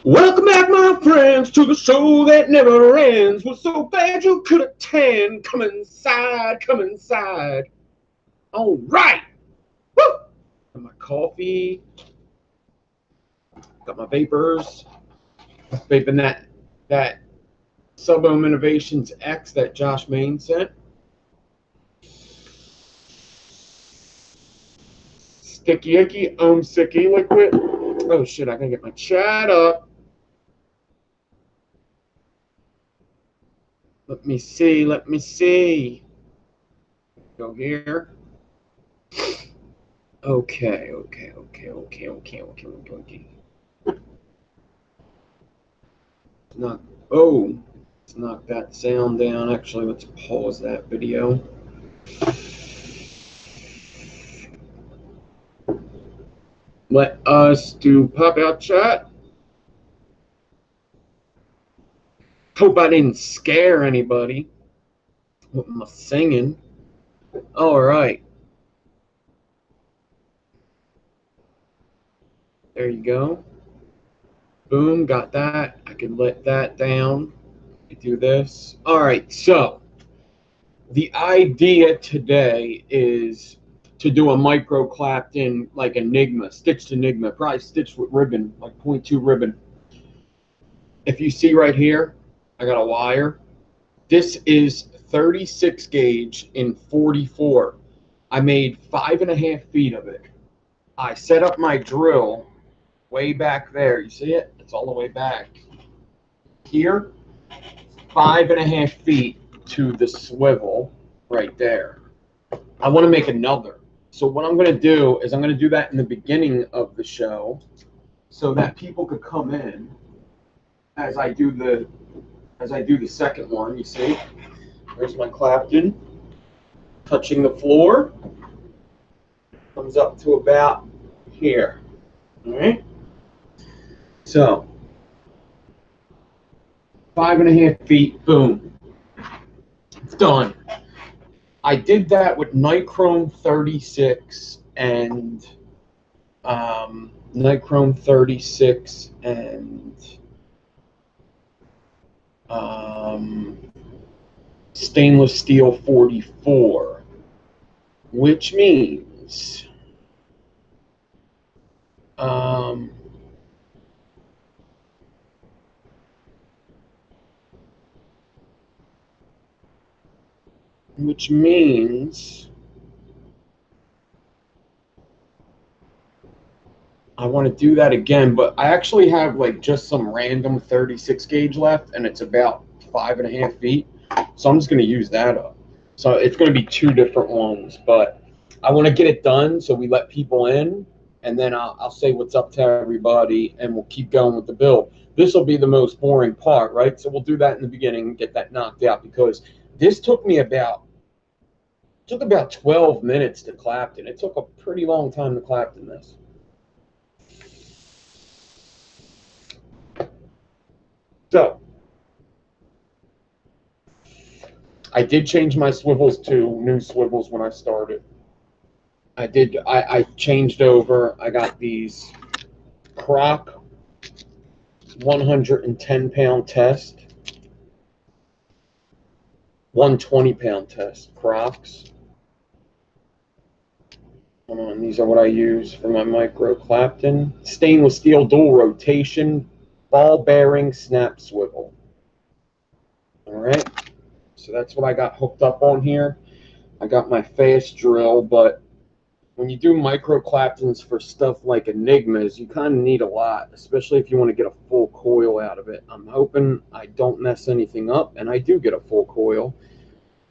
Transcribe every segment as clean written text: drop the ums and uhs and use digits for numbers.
Welcome back, my friends, to the show that never ends. Was so bad you could attend. Come inside, come inside. All right. Woo! Got my coffee. Got my vapors. Vaping that Sub-Ohm Innovations X that Josh Main sent. Sticky icky, sticky liquid. Oh shit! I gotta get my chat up. Let me see. Let me see. Go here. Okay. Knock. Oh, let's knock that sound down. Actually, let's pause that video. Let us do pop out chat. Hope I didn't scare anybody with my singing. All right. There you go. Boom, got that. I can let that down. Do this. All right, so the idea today is to do a micro Clapton like enigma, stitched enigma, probably stitched with ribbon, like 0.2 ribbon. If you see right here, I got a wire. This is 36 gauge in 44. I made 5.5 feet of it. I set up my drill way back there. You see it? It's all the way back. Here, 5.5 feet to the swivel right there. I want to make another. So what I'm going to do is I'm going to do that in the beginning of the show so that people could come in as I do the second one. You see, there's my Clapton touching the floor. Comes up to about here. All right. So 5.5 feet. Boom. It's done. I did that with Nichrome 36 and Nichrome 36 and stainless steel 44, which means I want to do that again, but I actually have like just some random 36 gauge left, and it's about 5.5 feet. So I'm just going to use that up. So it's going to be two different ones, but I want to get it done so we let people in, and then I'll say what's up to everybody, and we'll keep going with the build. This will be the most boring part, right? So we'll do that in the beginning and get that knocked out, because this took me about 12 minutes to Clapton. It took a pretty long time to Clapton this. So I did change my swivels to new swivels when I started. I changed over. I got these Croc 110-pound test, 120-pound test Crocs. And these are what I use for my micro Clapton. Stainless steel dual rotation, ball bearing snap swivel. All right. So that's what I got hooked up on here. I got my fast drill, but when you do micro Claptons for stuff like enigmas, you kind of need a lot, especially if you want to get a full coil out of it. I'm hoping I don't mess anything up, and I do get a full coil.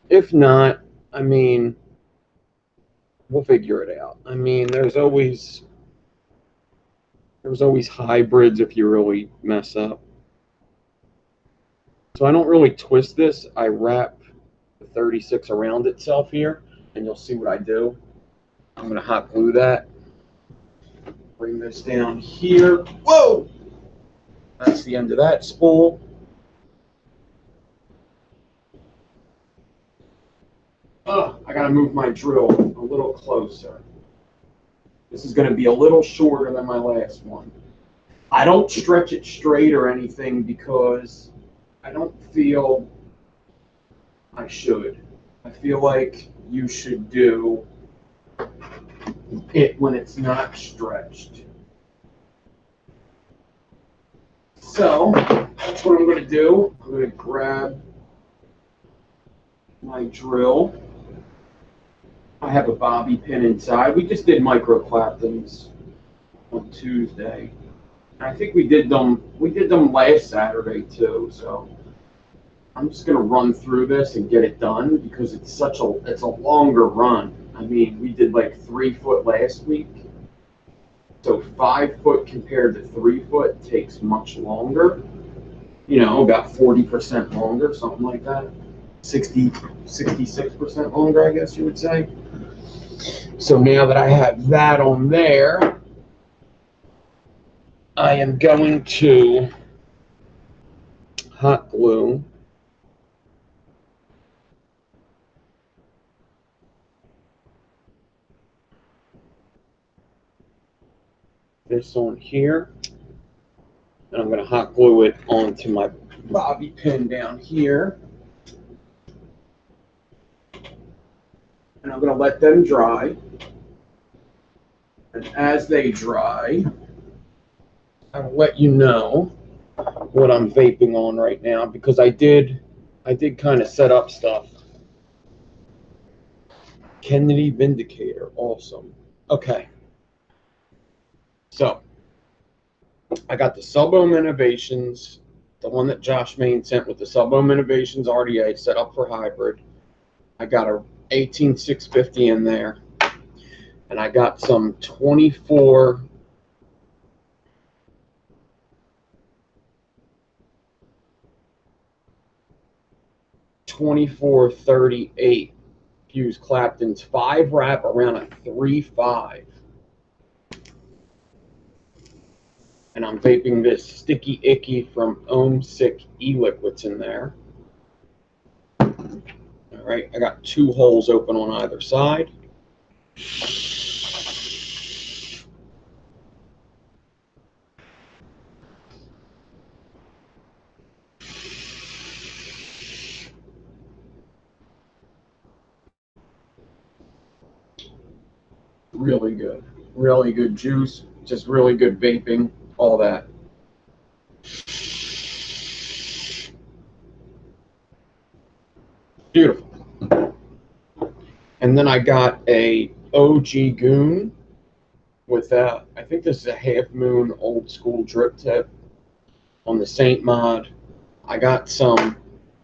If not, I mean, we'll figure it out. I mean, there's always hybrids if you really mess up. So I don't really twist this. I wrap the 36 around itself here, and you'll see what I do. I'm going to hot glue that. Bring this down here. Whoa! That's the end of that spool. Oh, I got to move my drill a little closer. This is going to be a little shorter than my last one. I don't stretch it straight or anything because I don't feel I should. I feel like you should do it when it's not stretched. So that's what I'm going to do. I'm going to grab my drill. I have a bobby pin inside. We just did micro Claptons on Tuesday. I think we did them last Saturday too. So I'm just going to run through this and get it done because it's a longer run. I mean, we did like 3 foot last week. So 5 foot compared to 3 foot takes much longer. You know, about 40% longer, something like that. 66% longer, I guess you would say. So now that I have that on there, I am going to hot glue this on here, and I'm going to hot glue it onto my bobby pin down here, and I'm going to let them dry. And as they dry, I'll let you know what I'm vaping on right now because I did kind of set up stuff. Kennedy Vindicator, awesome. Okay, so I got the Sub-Ohm Innovations, the one that Josh Main sent with the Sub-Ohm Innovations RDA set up for hybrid. I got a 18650 in there, and I got some 2438 fuse Claptons, 5 wrap around a 3.5. And I'm vaping this Sticky Icky from Ohm Sick e-liquids in there. All right, I got 2 holes open on either side. Really good juice, just really good vaping, all that. Beautiful. And then I got a OG Goon with I think this is a Half Moon old school drip tip on the Saint mod. I got some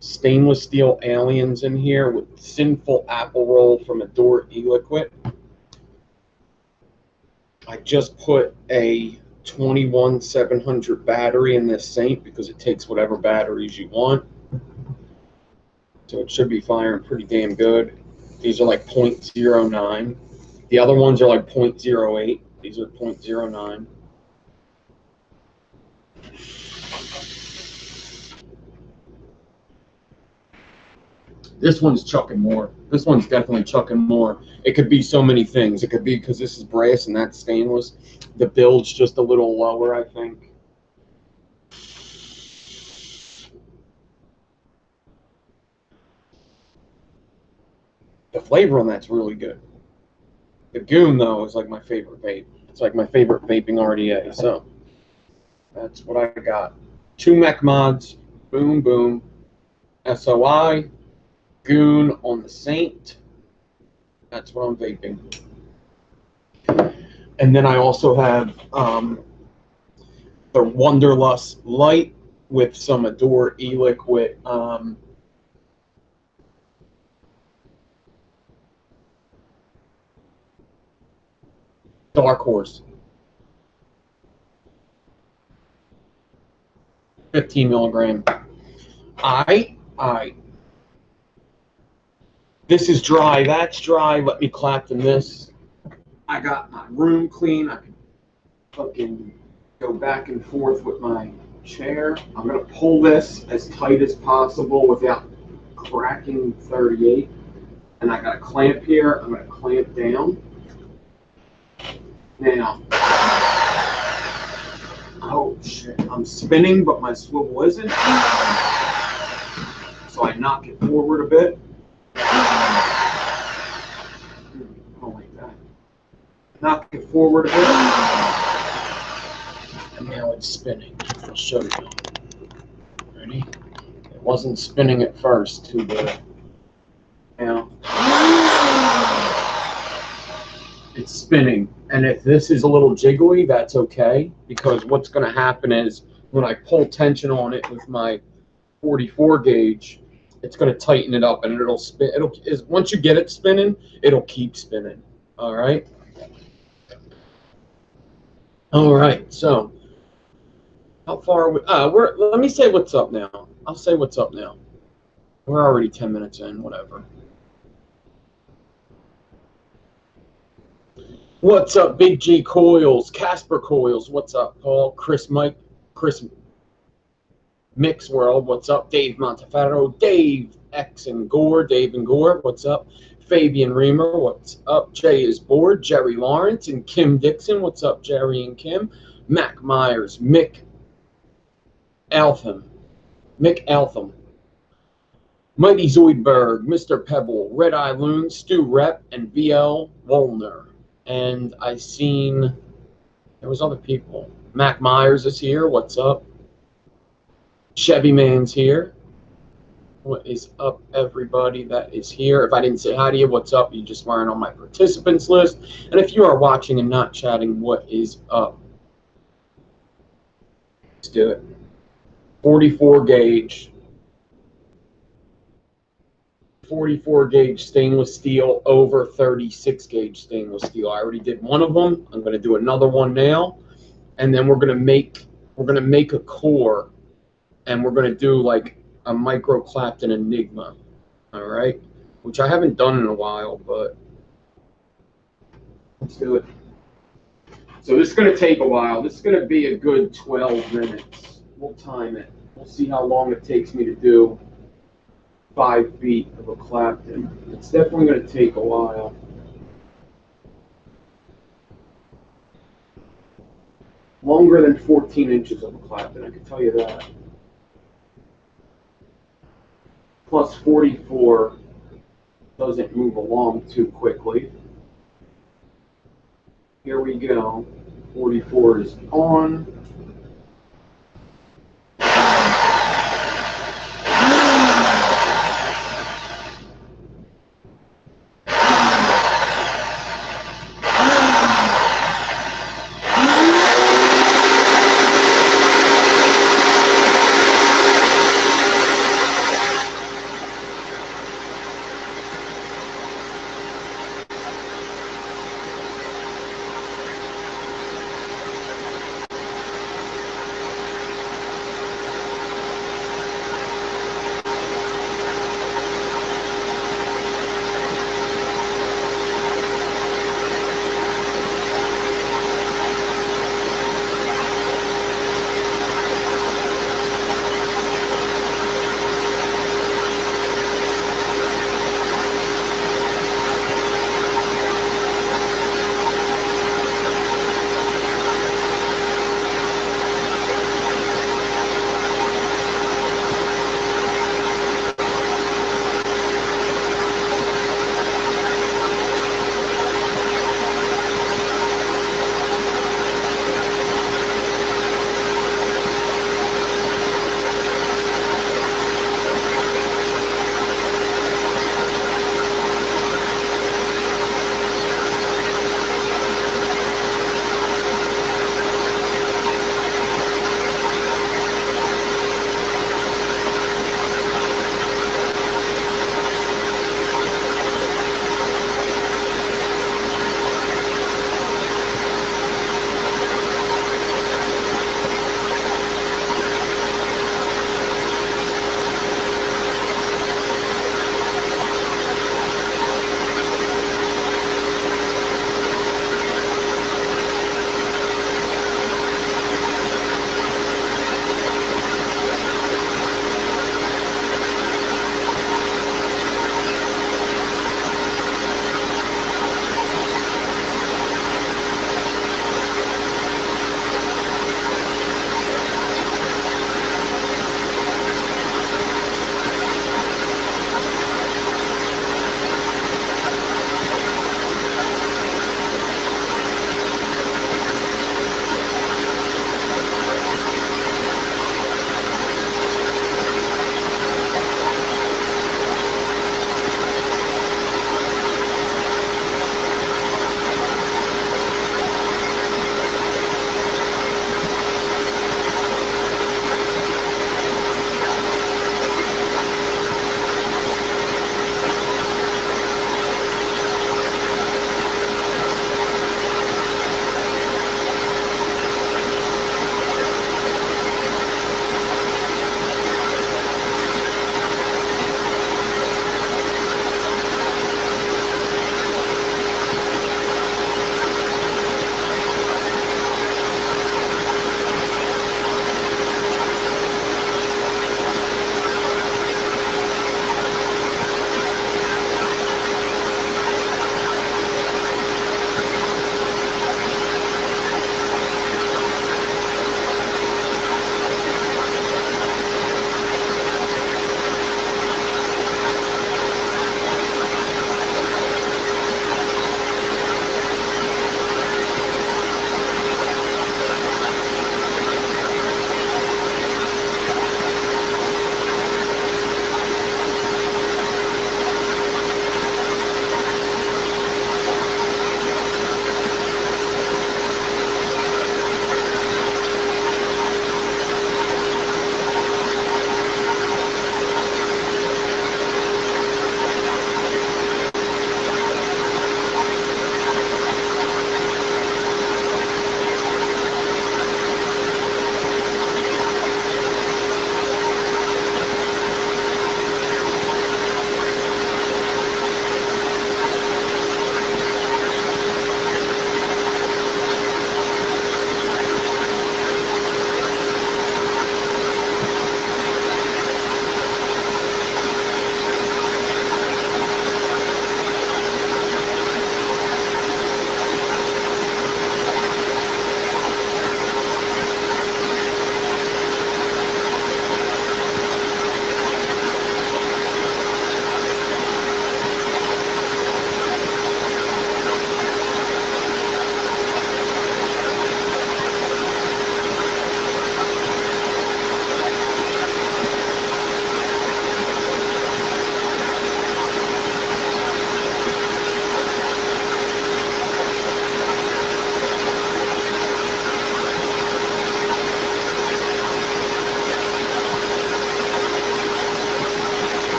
stainless steel aliens in here with Sinful Apple Roll from Adore e-liquid. I just put a 21700 battery in this Saint because it takes whatever batteries you want. So it should be firing pretty damn good. These are like 0.09. The other ones are like 0.08. These are 0.09. This one's chucking more. This one's definitely chucking more. It could be so many things. It could be because this is brass and that's stainless. The build's just a little lower, I think. The flavor on that's really good. The Goon, though, is like my favorite vape. It's like my favorite vaping RDA. So that's what I got. 2 mech mods. Boom, boom. SOI. Goon on the Saint. That's what I'm vaping. And then I also have the Wanderlust Light with some Adore e-liquid Dark Horse. 15 milligram. This is dry, that's dry. Let me Clapton this. I got my room clean. I can fucking go back and forth with my chair. I'm gonna pull this as tight as possible without cracking 38. And I got a clamp here. I'm gonna clamp down. Now, oh I'm spinning, but my swivel isn't. So I knock it forward a bit. I don't like that. Knock it forward a bit. And now it's spinning. I'll show you. Ready? It wasn't spinning at first too good. Now it's spinning. And if this is a little jiggly, that's okay, because what's going to happen is when I pull tension on it with my 44 gauge, it's going to tighten it up and it'll spin. Once you get it spinning, it'll keep spinning. All right. All right. So how far are we? Let me say what's up now. I'll say what's up now. We're already 10 minutes in. Whatever. What's up, Big G Coils, Casper Coils? What's up, Paul? Chris Mix World, what's up? Dave Monteferro, Dave X and Gore, Dave and Gore, what's up? Fabian Reamer, what's up? Jay is bored, Jerry Lawrence and Kim Dixon, what's up, Jerry and Kim? Mac Myers, Mick Altham, Mighty Zoidberg, Mr. Pebble, Red Eye Loon, Stu Rep, and VL Wollner. And I seen there was other people. Mac Myers is here, what's up? Chevy Man's here. What is up, everybody that is here? If I didn't say hi to you, what's up? You just weren't on my participants list. And if you are watching and not chatting, what is up? Let's do it. 44 gauge. 44 gauge stainless steel over 36 gauge stainless steel. I already did one of them. I'm going to do another one now. And then we're going to make a core, and we're going to do like a micro Clapton enigma, all right, which I haven't done in a while, but let's do it. So this is going to take a while. This is going to be a good 12 minutes. We'll time it. We'll see how long it takes me to do 5 feet of a Clapton. It's definitely going to take a while. Longer than 14 inches of a Clapton, I can tell you that. Plus 44 doesn't move along too quickly. Here we go. 44 is on.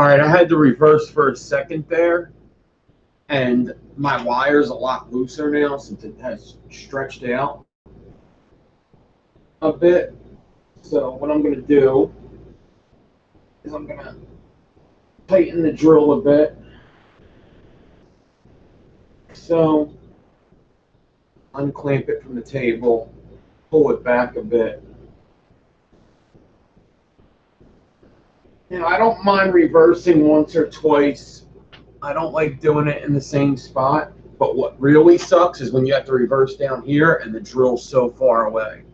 All right, I had to reverse for a second there, and my wire's a lot looser now since it has stretched out a bit. So what I'm going to do is I'm going to tighten the drill a bit. So unclamp it from the table, pull it back a bit. Now, I don't mind reversing once or twice. I don't like doing it in the same spot. But what really sucks is when you have to reverse down here and the drill's so far away.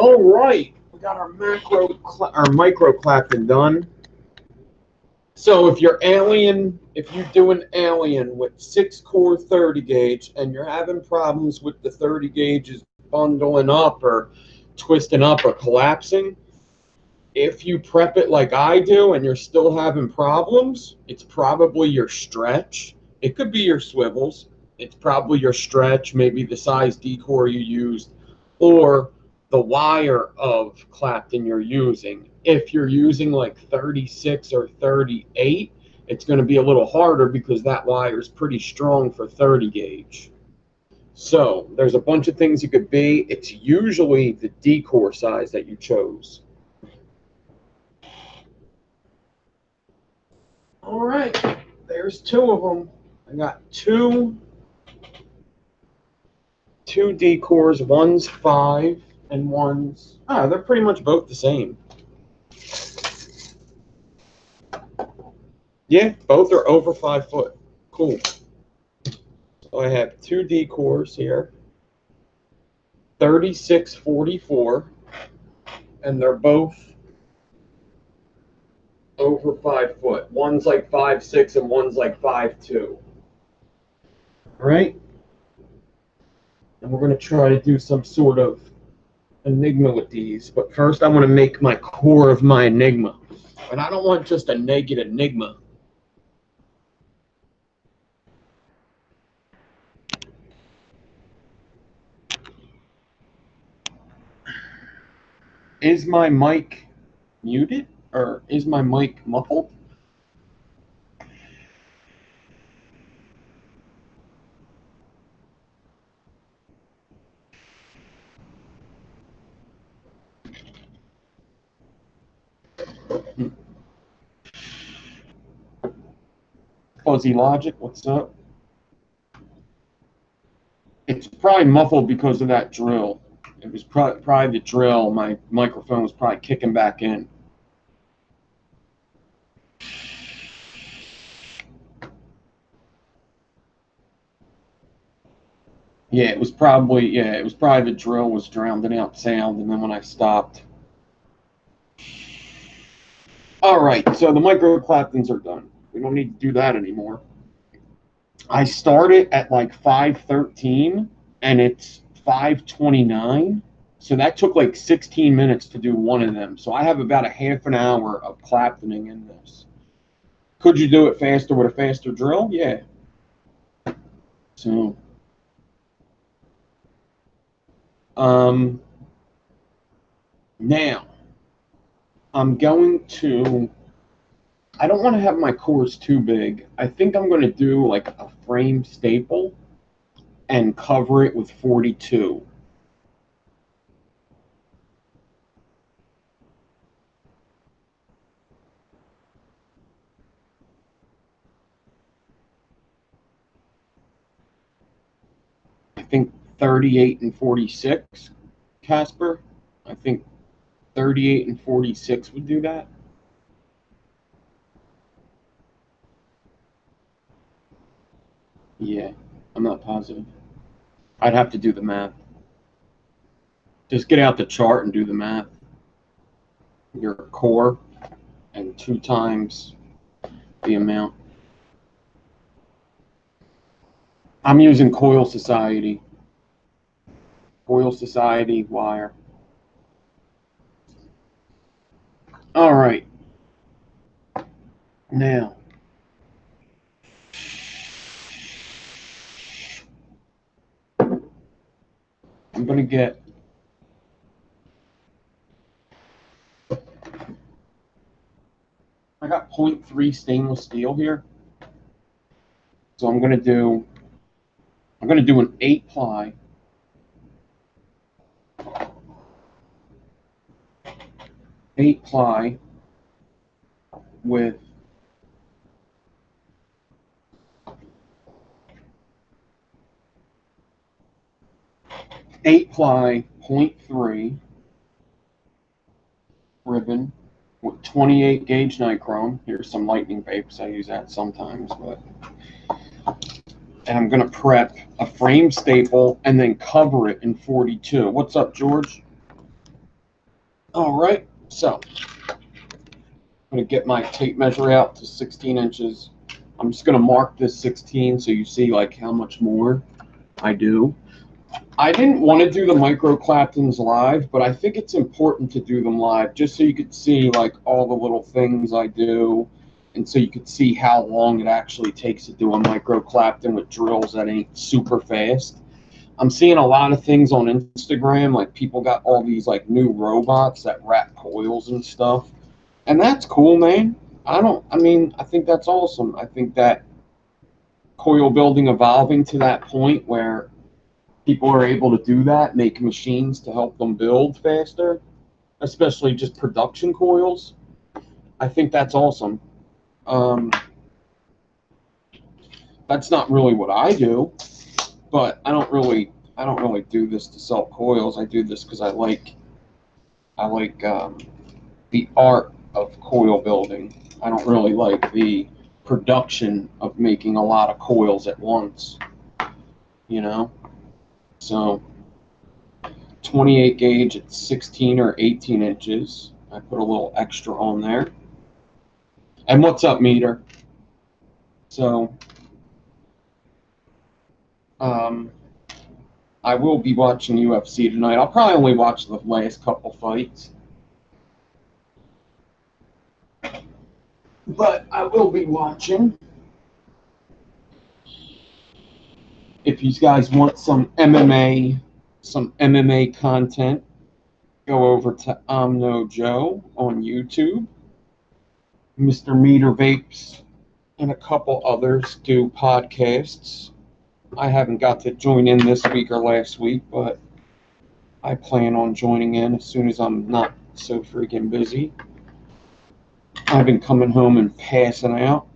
All right, we got our micro Clapton done. So if you're doing alien with 6-core 30 gauge and you're having problems with the 30 gauges bundling up or twisting up or collapsing, if you prep it like I do and you're still having problems, it's probably your stretch. It could be your swivels. It's probably your stretch, maybe the size D-core you used, or the wire of Clapton you're using. If you're using like 36 or 38, it's going to be a little harder because that wire is pretty strong for 30 gauge. So there's a bunch of things you could be. It's usually the D-core size that you chose. All right, there's 2 of them. I got two D-cores. One's 5 and one's... they're pretty much both the same. Yeah, both are over 5 foot. Cool. So I have 2 D-cores here. 3644. And they're both over 5 foot. One's like 5'6" and one's like 5'2". All right. And we're going to try to do some sort of enigma with these. But first I want to make my core of my enigma. And I don't want just a naked enigma. Is my mic muted? Or is my mic muffled? Fuzzy Logic, what's up? It's probably muffled because of that drill. It was probably the drill. My microphone was probably kicking back in. Yeah, it was probably the drill was drowning out sound, and then when I stopped. All right, so the micro Claptons are done. We don't need to do that anymore. I started at like 513, and it's 529. So that took like 16 minutes to do one of them. So I have about a half an hour of Claptoning in this. Could you do it faster with a faster drill? Yeah. So, now I'm going to, I don't want to have my cores too big. I think I'm going to do like a frame staple and cover it with 42. I think 38 and 46, Casper. I think 38 and 46 would do that. Yeah, I'm not positive. I'd have to do the math. Just get out the chart and do the math. Your core and 2 times the amount. I'm using Coil Society. Coil Society wire. All right. Now, I'm going to get I got 0.3 stainless steel here. So I'm going to do an 8-ply. 8-ply with 8-ply 0.3 ribbon with 28 gauge nichrome. Here's some lightning vapes. I use that sometimes, and I'm going to prep a frame staple and then cover it in 42. What's up, George? All right, so I'm going to get my tape measure out to 16 inches. I'm just going to mark this 16 so you see like how much more I do. I didn't want to do the micro Claptons live, but I think it's important to do them live just so you could see like all the little things I do, and so you could see how long it actually takes to do a micro Clapton with drills that ain't super fast. I'm seeing a lot of things on Instagram, like people got all these like new robots that wrap coils and stuff, and that's cool, man. I think that's awesome. I think that coil building evolving to that point where people are able to do that, make machines to help them build faster, especially just production coils. I think that's awesome. Um, that's not really what I do, but I don't really do this to sell coils. I do this because I like the art of coil building. I don't really like the production of making a lot of coils at once, you know. So 28 gauge at 16 or 18 inches. I put a little extra on there. And what's up, meter? So, um, I will be watching UFC tonight. I'll probably only watch the last couple fights, but I will be watching. If you guys want some MMA content, go over to Omno Joe on YouTube. Mr. Meter Vapes and a couple others do podcasts. I haven't got to join in this week or last week, but I plan on joining in as soon as I'm not so freaking busy. I've been coming home and passing out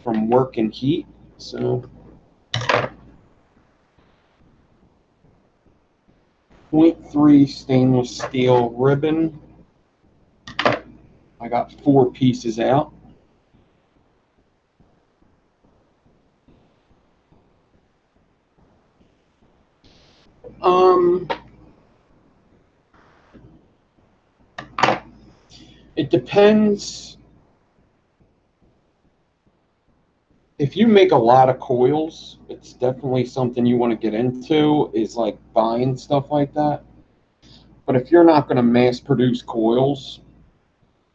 from work and heat, so .3 stainless steel ribbon. I got 4 pieces out. Um, it depends. If you make a lot of coils, it's definitely something you want to get into, is like buying stuff like that. But if you're not going to mass produce coils,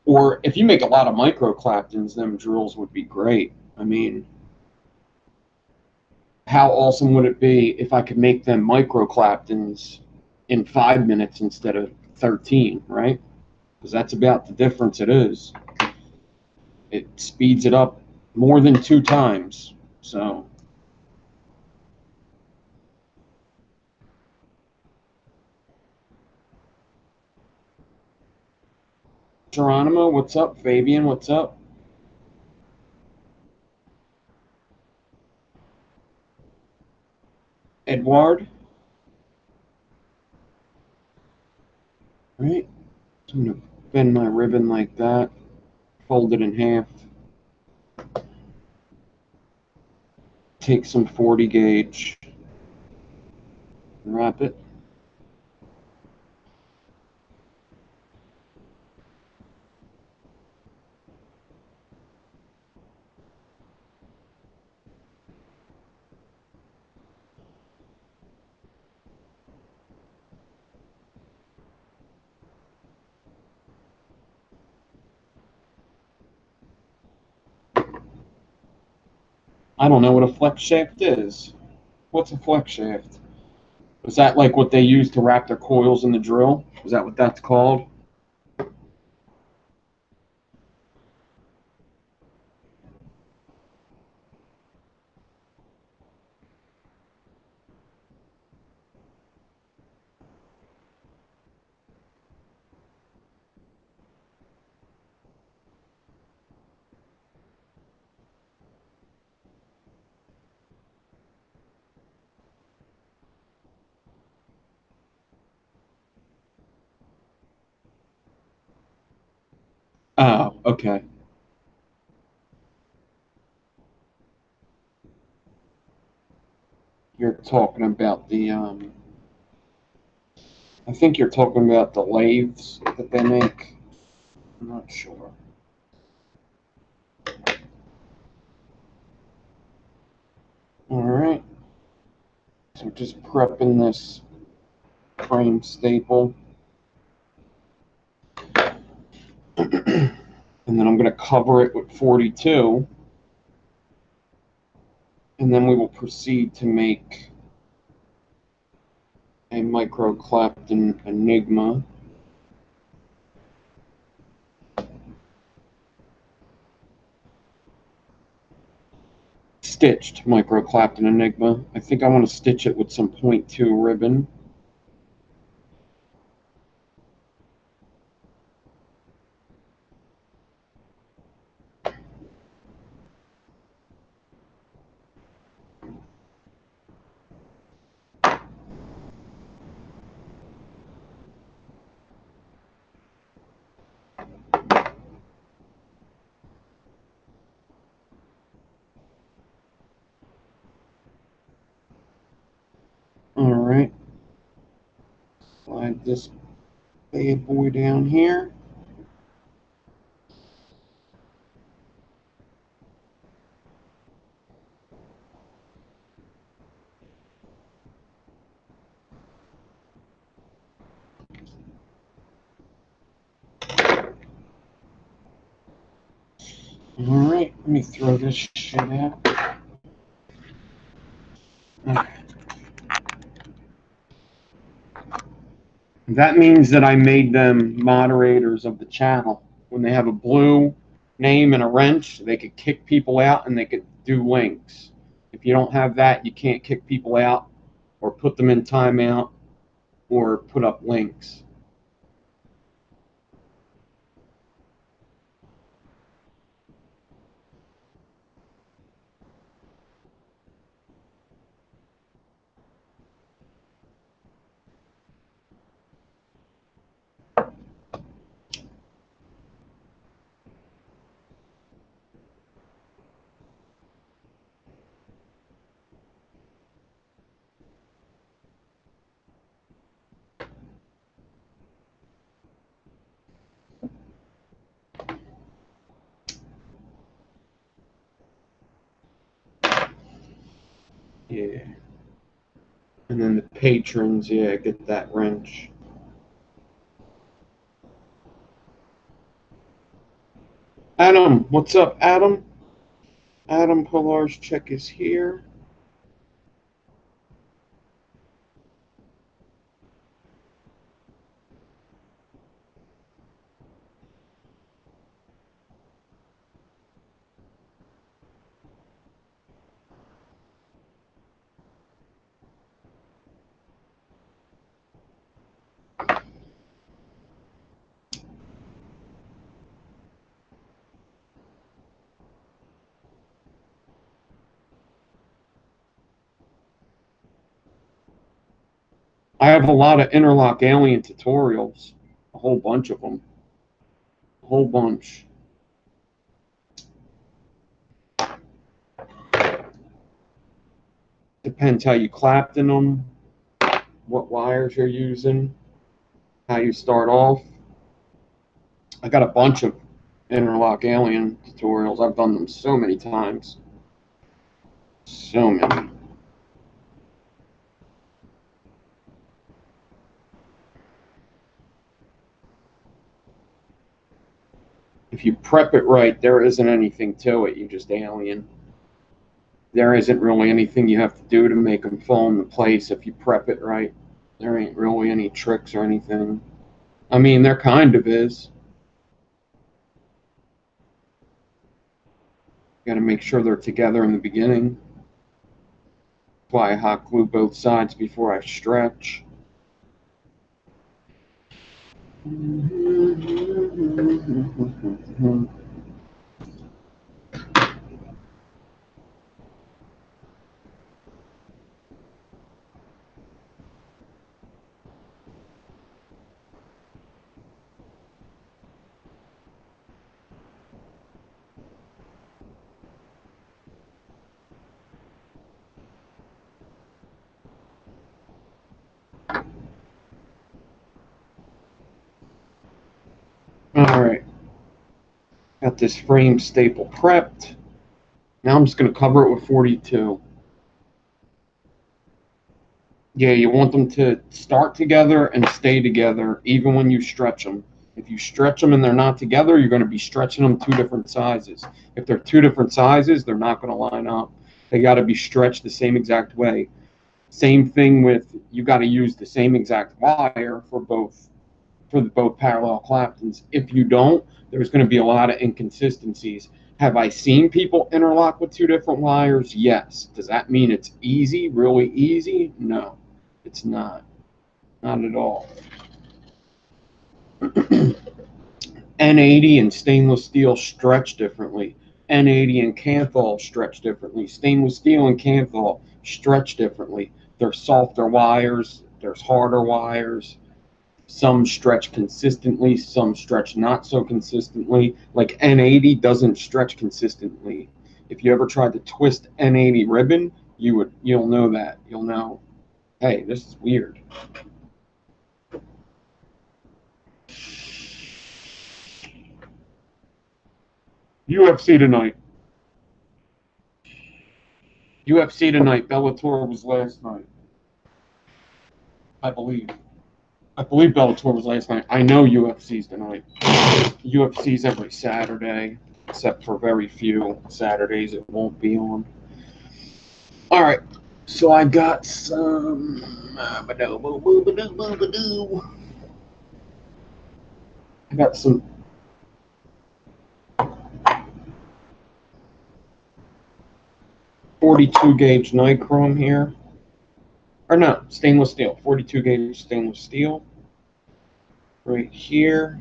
or if you make a lot of micro Claptons, them drills would be great. I mean, how awesome would it be if I could make them micro Claptons in 5 minutes instead of 13, right? Because that's about the difference it is. It speeds it up more than 2 times. So, Geronimo, what's up? Fabian, what's up? Edward, right? I'm going to bend my ribbon like that, fold it in half, take some 40 gauge, wrap it. I don't know what a flex shaft is. What's a flex shaft? Is that like what they use to wrap their coils in the drill? Is that what that's called? Oh, okay. You're talking about I think you're talking about the lathes that they make. I'm not sure. All right. So just prepping this frame staple. And then I'm going to cover it with 42. And then we will proceed to make a micro Clapton enigma. Stitched micro Clapton enigma. I think I want to stitch it with some 0.2 ribbon. All right. Slide this bad boy down here. All right, let me throw this shit out. Okay. That means that I made them moderators of the channel. When they have a blue name and a wrench, they could kick people out and they could do links. If you don't have that, you can't kick people out or put them in timeout or put up links. Yeah. And then the patrons, yeah, get that wrench. Adam, what's up, Adam? Adam Pilar's check is here. I have a lot of interlock alien tutorials, a whole bunch of them, a whole bunch. Depends how you clapped in them, what wires you're using, how you start off. I got a bunch of interlock alien tutorials. I've done them so many times. So many. If you prep it right, there isn't anything to it. You just alien. There isn't really anything you have to do to make them fall into place if you prep it right. There ain't really any tricks or anything. I mean, there kind of is. You got to make sure they're together in the beginning. That's why I hot glue both sides before I stretch. All right. Got this frame staple prepped. Now I'm just going to cover it with 42. Yeah, you want them to start together and stay together even when you stretch them. If you stretch them and they're not together, you're going to be stretching them two different sizes. If they're two different sizes, they're not going to line up. They got to be stretched the same exact way. Same thing with, you got to use the same exact wire for both parallel Claptons. If you don't, there's going to be a lot of inconsistencies. Have I seen people interlock with two different wires? Yes. Does that mean it's easy, really easy? No, it's not. Not at all. N80 and stainless steel stretch differently. N80 and Canthol stretch differently. Stainless steel and Canthol stretch differently. There's softer wires, there's harder wires. Some stretch consistently, some stretch not so consistently. Like N80 doesn't stretch consistently. If you ever tried to twist N80 ribbon, you'll know that. You'll know, hey, this is weird. UFC tonight. UFC tonight. Bellator was last night. I believe Bellator was last night. I know UFC's tonight. UFC's every Saturday, except for very few Saturdays it won't be on. All right, so I got some. I got some 42 gauge nichrome here. Or no, stainless steel. 42 gauge stainless steel. Right here.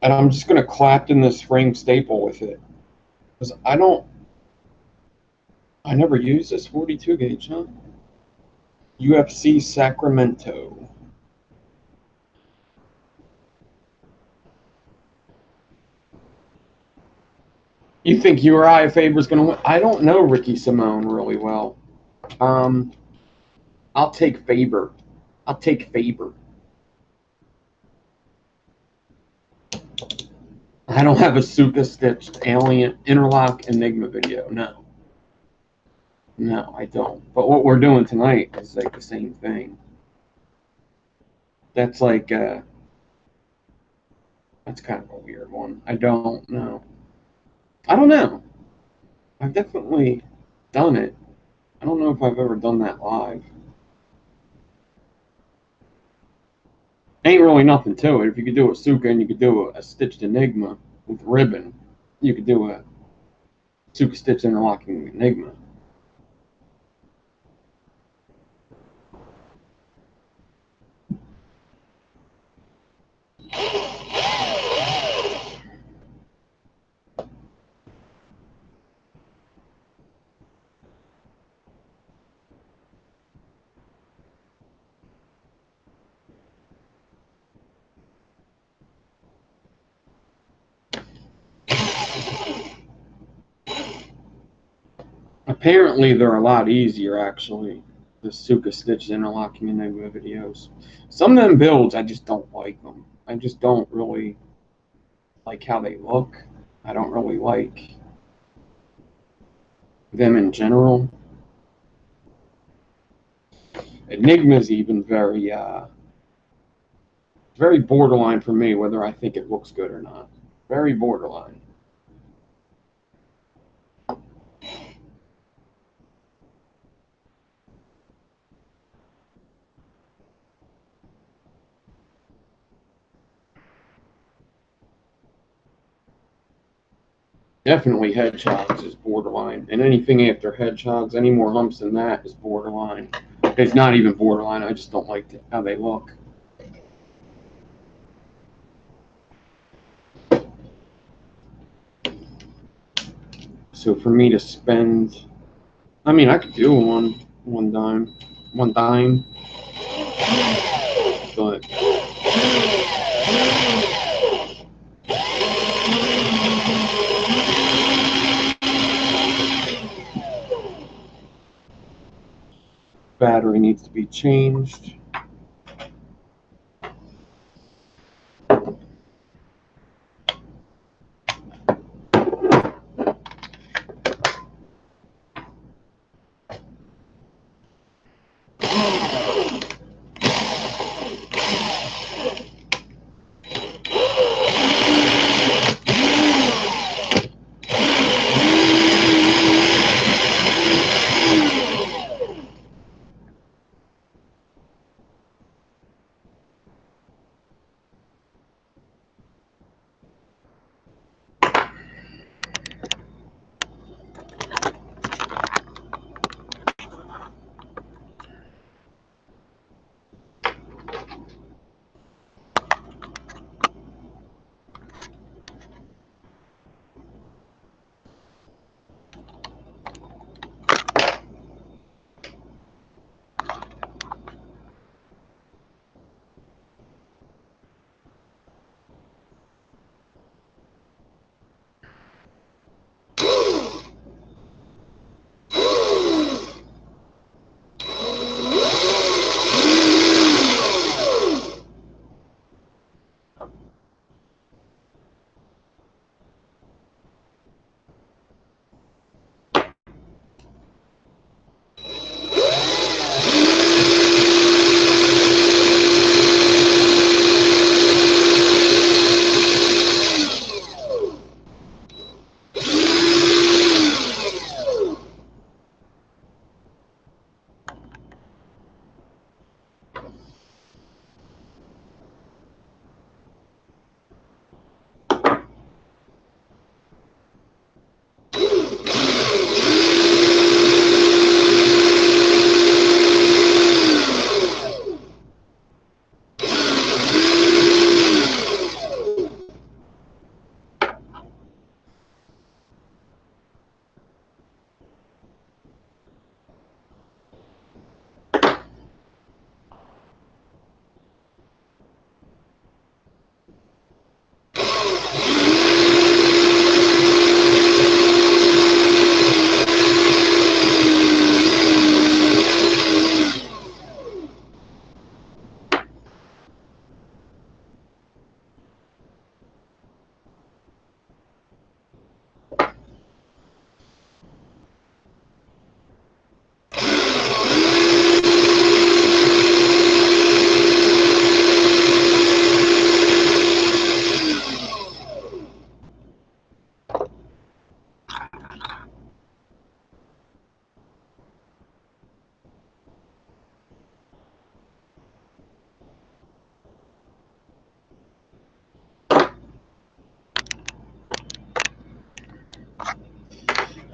And I'm just going to Clapton this frame staple with it. Because I never use this 42 gauge, huh? UFC Sacramento. You think Uriah Faber's going to win? I don't know Ricky Simone really well. I'll take Faber. I'll take Faber. I don't have a Suka stitched alien interlock enigma video. No. No, I don't. But what we're doing tonight is like the same thing. That's like, that's kind of a weird one. I don't know. I don't know. I've definitely done it. I don't know if I've ever done that live. Ain't really nothing to it. If you could do a Suka and you could do a stitched enigma with ribbon, you could do a Suka stitch interlocking enigma. Apparently, they're a lot easier, actually, the Suka stitch interlocking enigma videos. Some of them builds, I just don't like them. I just don't really like how they look. I don't really like them in general. Enigma's even very borderline for me, whether I think it looks good or not. Very borderline. Definitely hedgehogs is borderline, and anything after hedgehogs, any more humps than that is borderline. It's not even borderline. I just don't like how they look. So for me to spend, I mean, I could do one dime, but battery needs to be changed.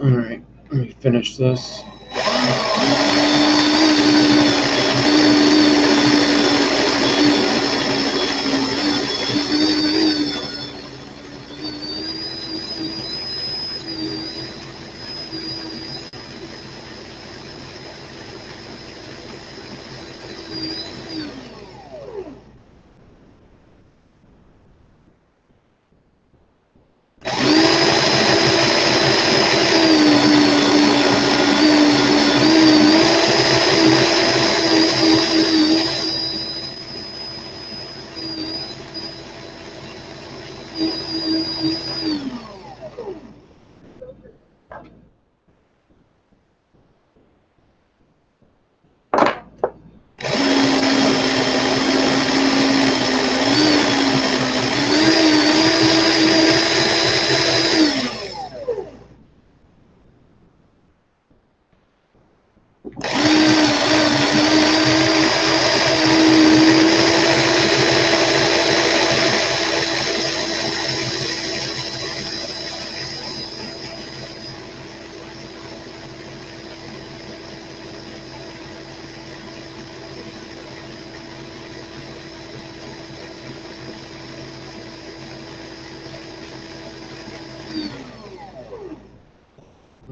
Alright, let me finish this.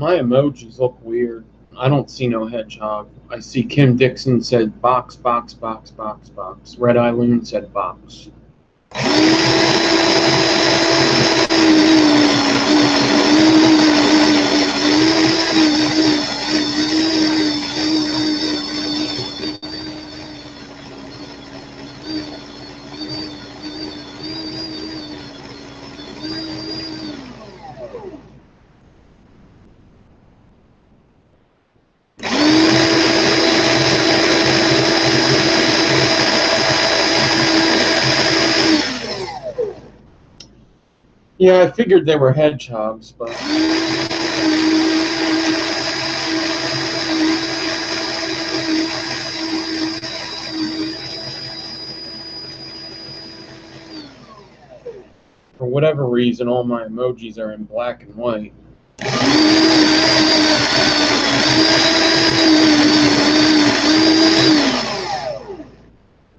My emojis look weird. I don't see no hedgehog. I see Kim Dixon said box, box, box, box, box. Red Eye Loon said box. Yeah, I figured they were hedgehogs, but for whatever reason, all my emojis are in black and white.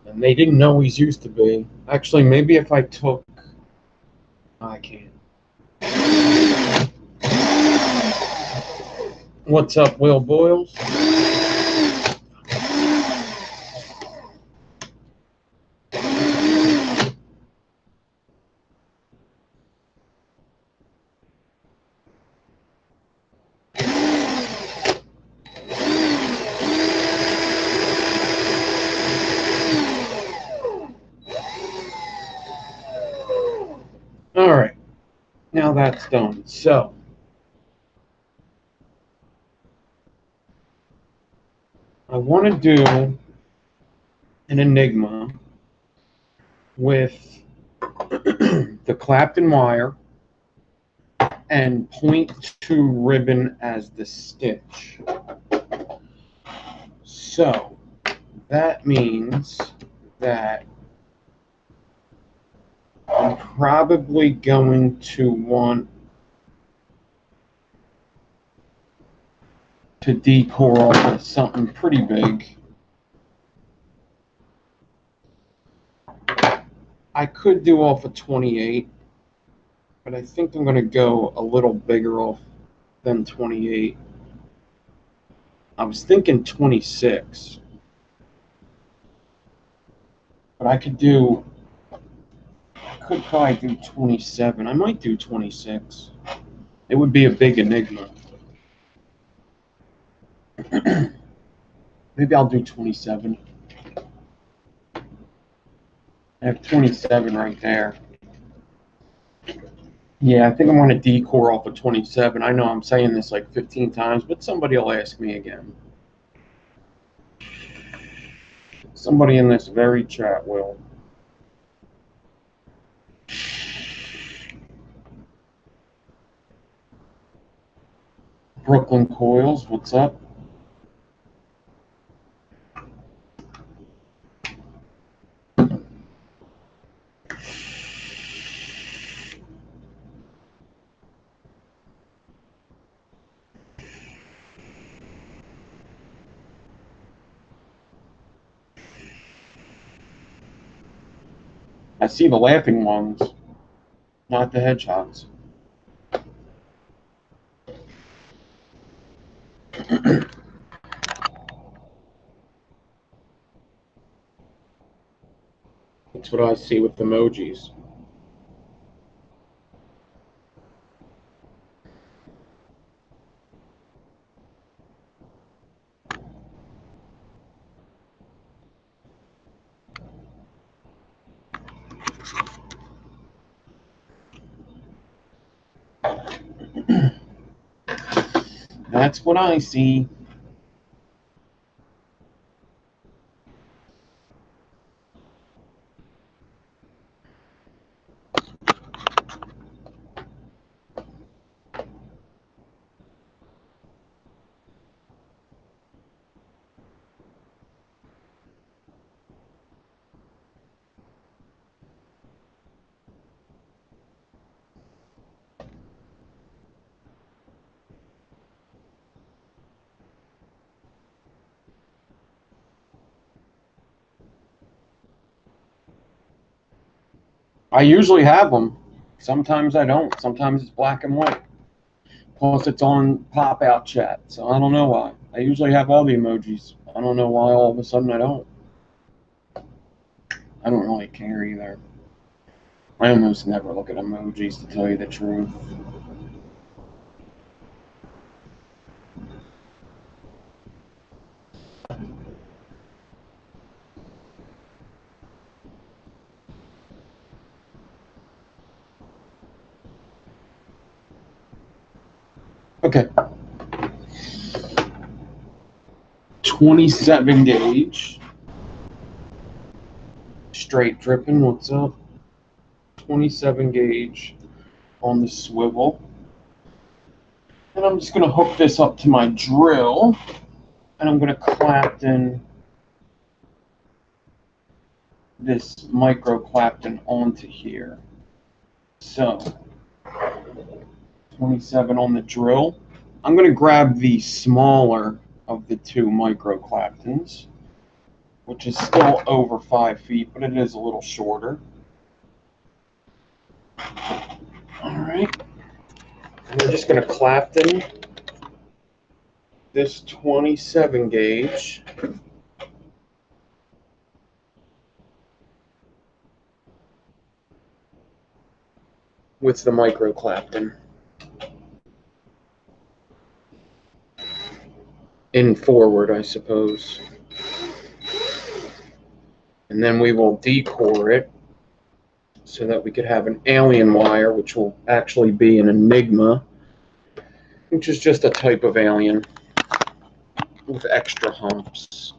And they didn't always used to be. Actually, maybe if I took... I can't. What's up, Will Boyles? All right, now that's done. So, I want to do an enigma with the Clapton wire and 0.2 ribbon as the stitch. So, that means that I'm probably going to want to decor off with something pretty big. I could do off a 28, but I think I'm going to go a little bigger off than 28. I was thinking 26, but I could probably do 27. I might do 26. It would be a big enigma. Maybe I'll do 27. I have 27 right there. Yeah, I think I'm going to decor off of 27. I know I'm saying this like 15 times, but somebody will ask me again. Somebody in this very chat will. Brooklyn Coils, what's up? I see the laughing ones, not the headshots. That's what I see with emojis. That's what I see. I usually have them. Sometimes I don't. Sometimes it's black and white. Plus, it's on pop-out chat, so I don't know why. I usually have all the emojis. I don't know why all of a sudden I don't. I don't really care either. I almost never look at emojis, to tell you the truth. Okay. 27 gauge. Straight dripping, what's up? 27 gauge on the swivel. And I'm just going to hook this up to my drill. And I'm going to Clapton this micro Clapton onto here. So, 27 on the drill. I'm going to grab the smaller of the two micro Claptons, which is still over 5 feet, but it is a little shorter. All right. And we're just going to Clapton this 27 gauge with the micro Clapton in forward, I suppose. And then we will decore it so that we could have an alien wire, which will actually be an enigma, which is just a type of alien with extra humps.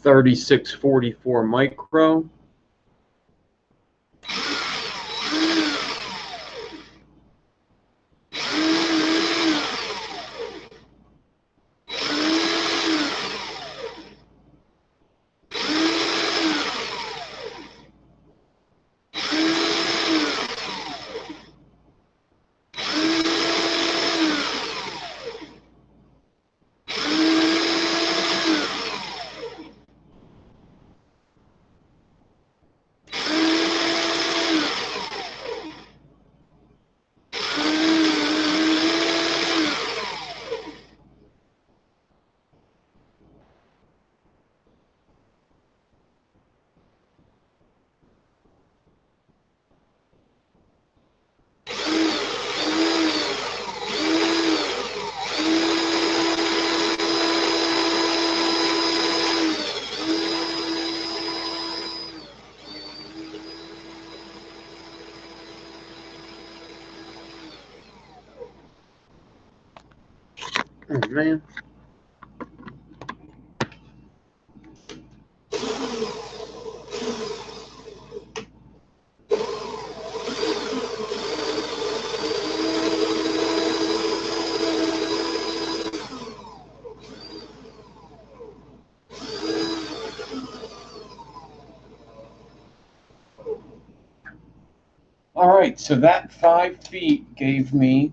$36.44 micro. Oh, man. All right, so that 5 feet gave me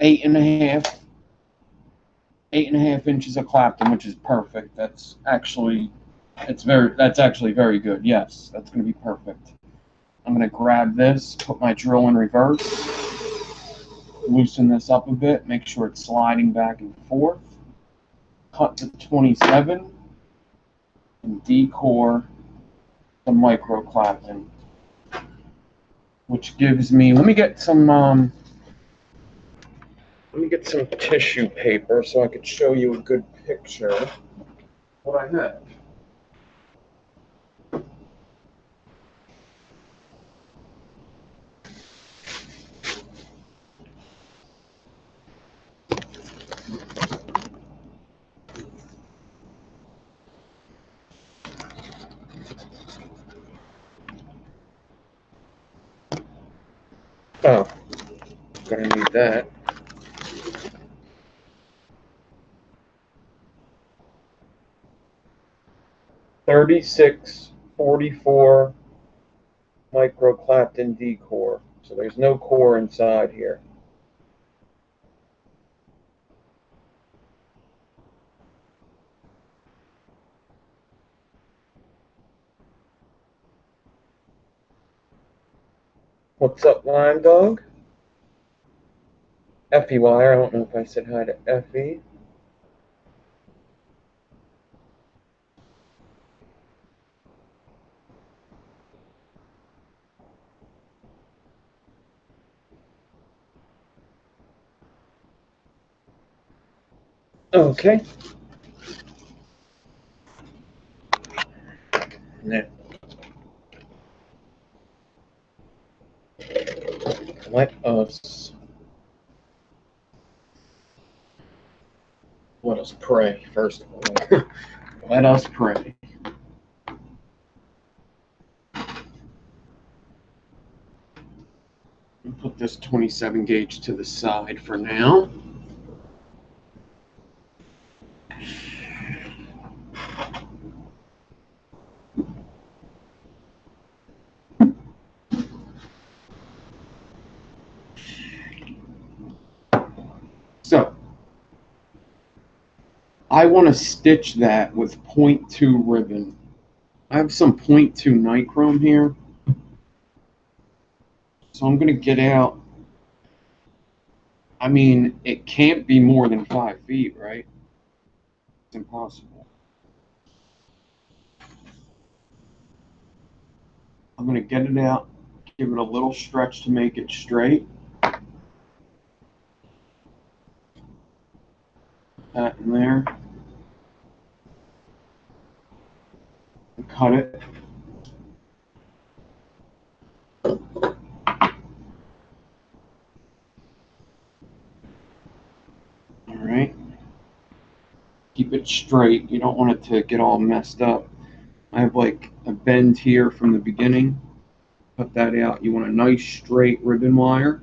8.5 inches of Clapton, which is perfect. That's actually very good. Yes, that's going to be perfect. I'm going to grab this, put my drill in reverse, loosen this up a bit, make sure it's sliding back and forth, cut the 27, and decore the micro Clapton, which gives me, let me get some tissue paper so I could show you a good picture of what I have. Oh, gonna need that. $36.44 micro Clapton D core. So there's no core inside here. What's up, Lime Dog? Effie Wire. I don't know if I said hi to Effie. Okay. Now, let us pray, first of all. Let us pray. Put this 27 gauge to the side for now. So, I want to stitch that with 0.2 ribbon. I have some 0.2 nichrome here. So I'm going to get out. I mean, it can't be more than 5 feet, right? It's impossible. I'm going to get it out, give it a little stretch to make it straight. That in there. And cut it. Alright. Keep it straight. You don't want it to get all messed up. I have like a bend here from the beginning. Cut that out. You want a nice straight ribbon wire.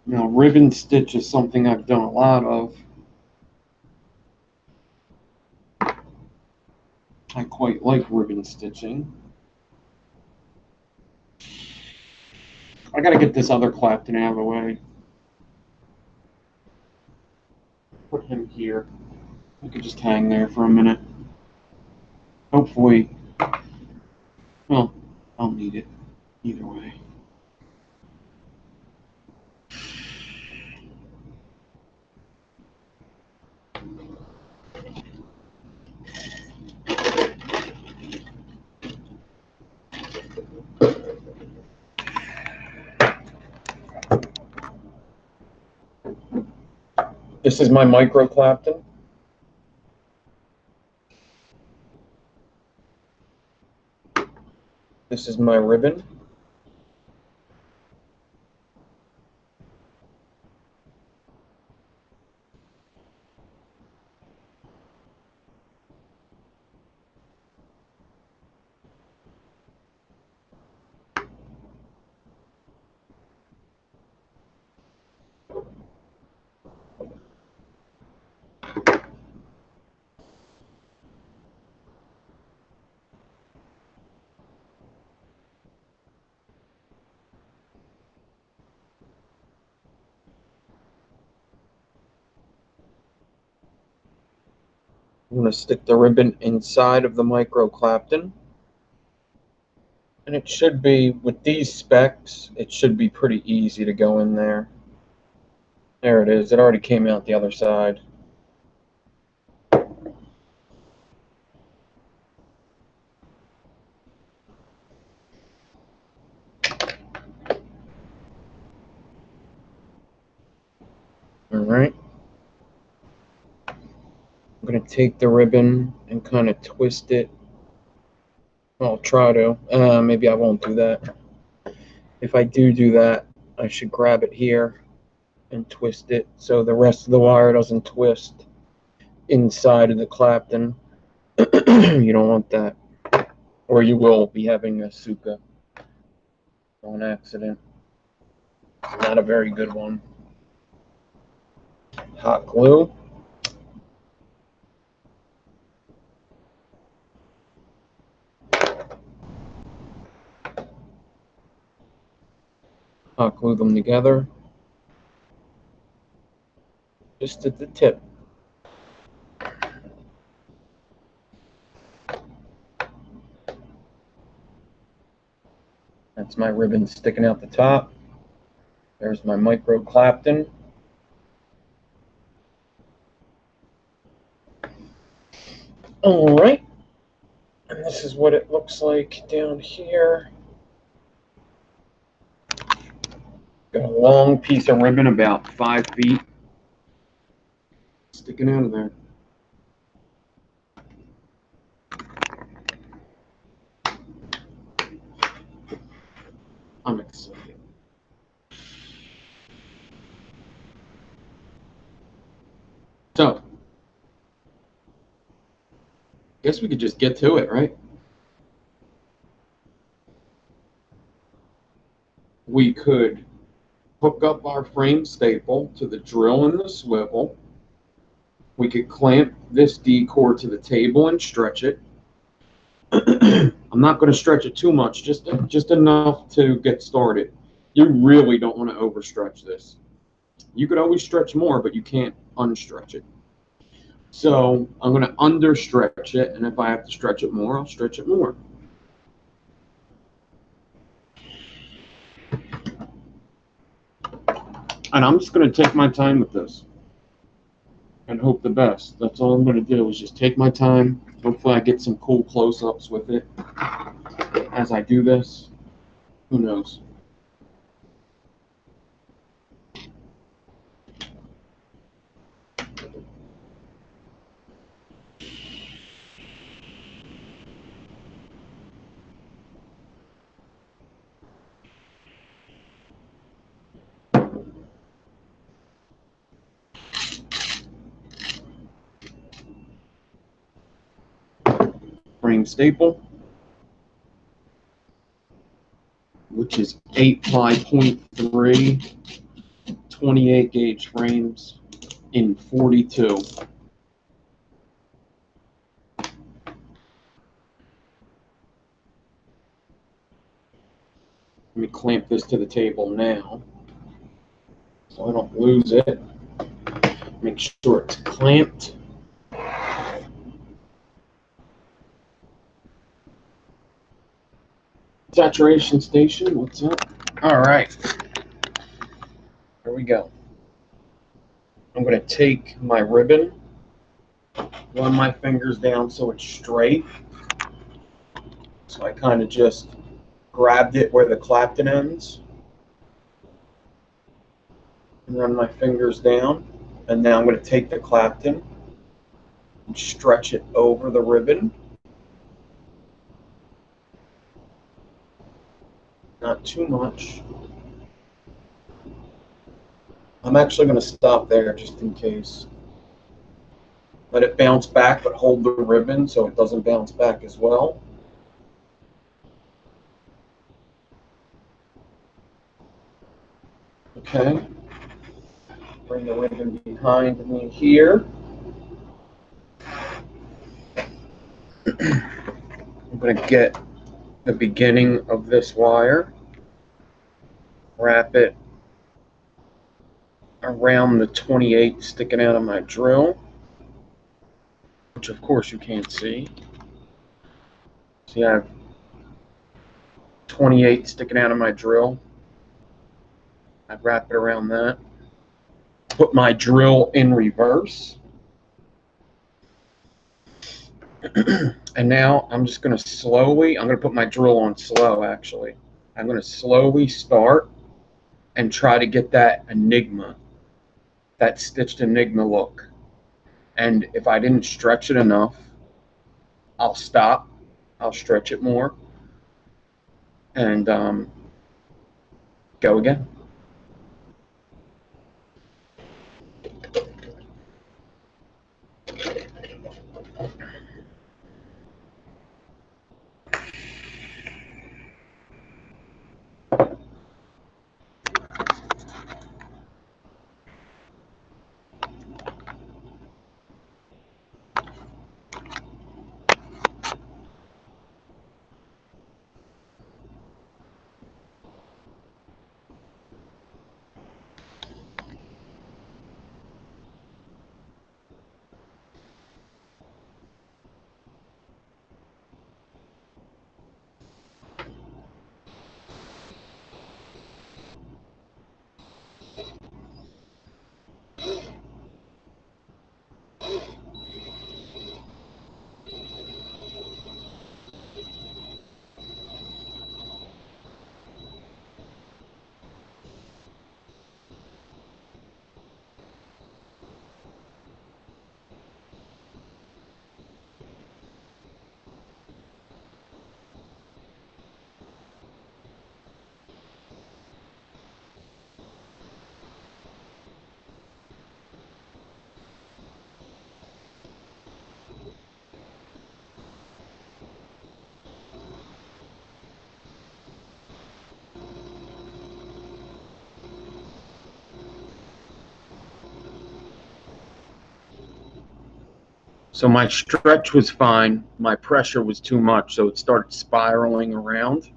Now, ribbon stitch is something I've done a lot of. I quite like ribbon stitching. I gotta get this other Clapton out of the way. Put him here. I could just hang there for a minute. Hopefully, well, I'll need it either way. This is my micro Clapton. This is my ribbon. I'm going to stick the ribbon inside of the micro Clapton. And it should be, with these specs, it should be pretty easy to go in there. There it is. It already came out the other side. All right. I'm going to take the ribbon and kind of twist it. I'll try to. Maybe I won't do that. If I do that, I should grab it here and twist it so the rest of the wire doesn't twist inside of the Clapton. You don't want that, or you will be having a suka on accident. Not a very good one. Hot glue. Hot glue them together. Just at the tip. That's my ribbon sticking out the top. There's my micro Clapton. All right. And this is what it looks like down here. Got a long piece of ribbon, about 5 feet, sticking out of there. I'm excited. So, guess we could just get to it, right? We could hook up our frame staple to the drill and the swivel. We could clamp this D-cord to the table and stretch it. I'm not going to stretch it too much, just enough to get started. You really don't want to overstretch this. You could always stretch more, but you can't unstretch it. So I'm going to understretch it, and if I have to stretch it more, I'll stretch it more. And I'm just going to take my time with this and hope the best. That's all I'm going to do is just take my time. Hopefully I get some cool close-ups with it as I do this. Who knows? Frame staple, which is 8x.3 28 gauge frames in 42. Let me clamp this to the table now so I don't lose it. Make sure it's clamped. Saturation station, what's up? All right, here we go. I'm going to take my ribbon, run my fingers down so it's straight. So I kind of just grabbed it where the Clapton ends and run my fingers down. And now I'm going to take the Clapton and stretch it over the ribbon. Not too much. I'm actually going to stop there just in case. Let it bounce back, but hold the ribbon so it doesn't bounce back as well. Okay. Bring the ribbon behind me here. I'm going to get the beginning of this wire, wrap it around the 28 sticking out of my drill. which of course you can't see. See, I have 28 sticking out of my drill. I'd wrap it around that. Put my drill in reverse. And now I'm just going to slowly, I'm going to put my drill on slow actually. I'm going to slowly start and try to get that enigma, that stitched enigma look. And if I didn't stretch it enough, I'll stop. I'll stretch it more and go again. So my stretch was fine, my pressure was too much, so it started spiraling around.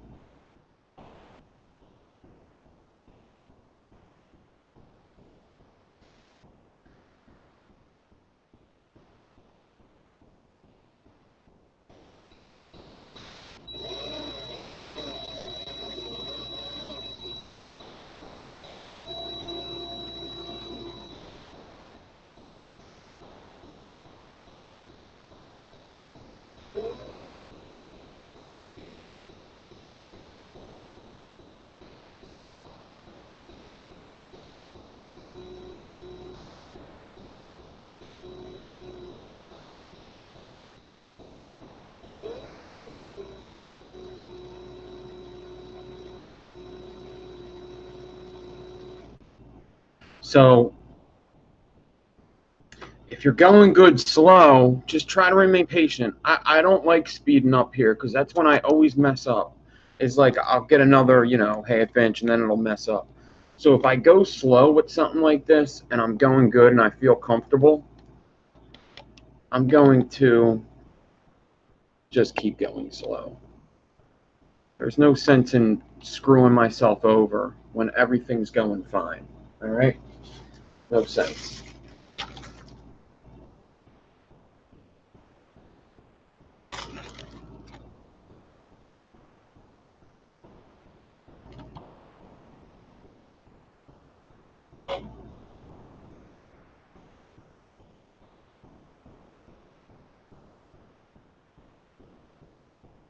So if you're going good slow, just try to remain patient. I don't like speeding up here because that's when I always mess up. It's like I'll get another, you know, half inch and then it'll mess up. So if I go slow with something like this and I'm going good and I feel comfortable, I'm going to just keep going slow. There's no sense in screwing myself over when everything's going fine. All right? No sense.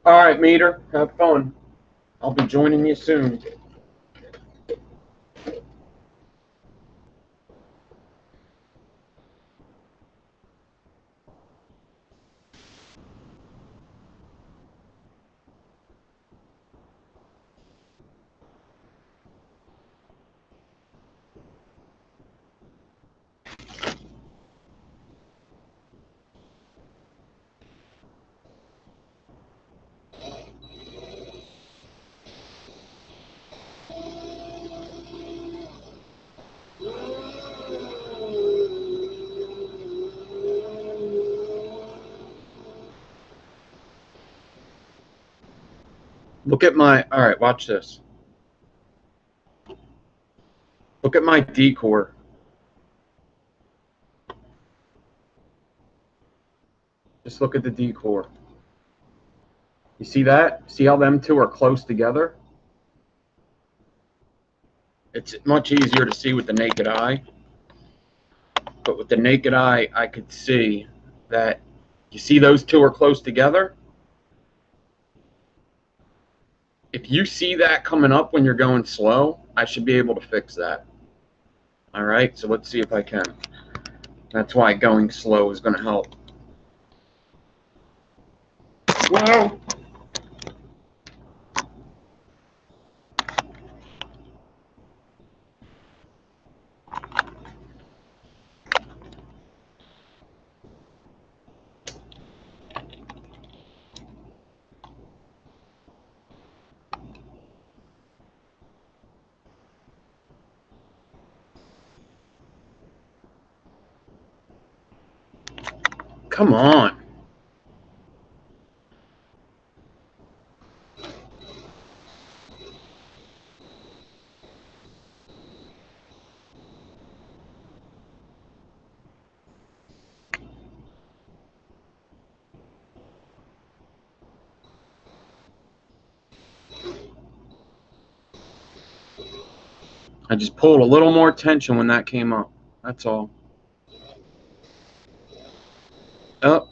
All right, Meter, have fun. I'll be joining you soon. Look at my, all right, watch this. Look at my decor. Just look at the D-core. You see that? See how them two are close together? It's much easier to see with the naked eye. But with the naked eye, I could see that, you see those two are close together? If you see that coming up when you're going slow, I should be able to fix that. All right, so let's see if I can. That's why going slow is going to help. Whoa! Come on. I just pulled a little more tension when that came up. That's all. Oh.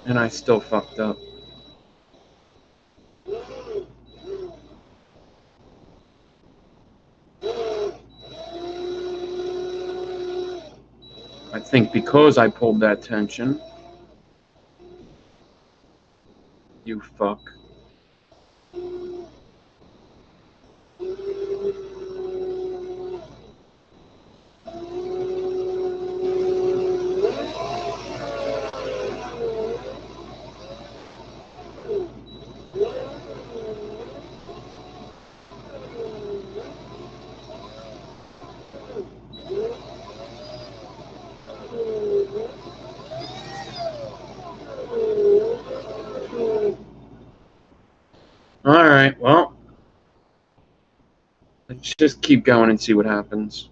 And I still fucked up. I think because I pulled that tension. You fuck. All right, well, let's just keep going and see what happens.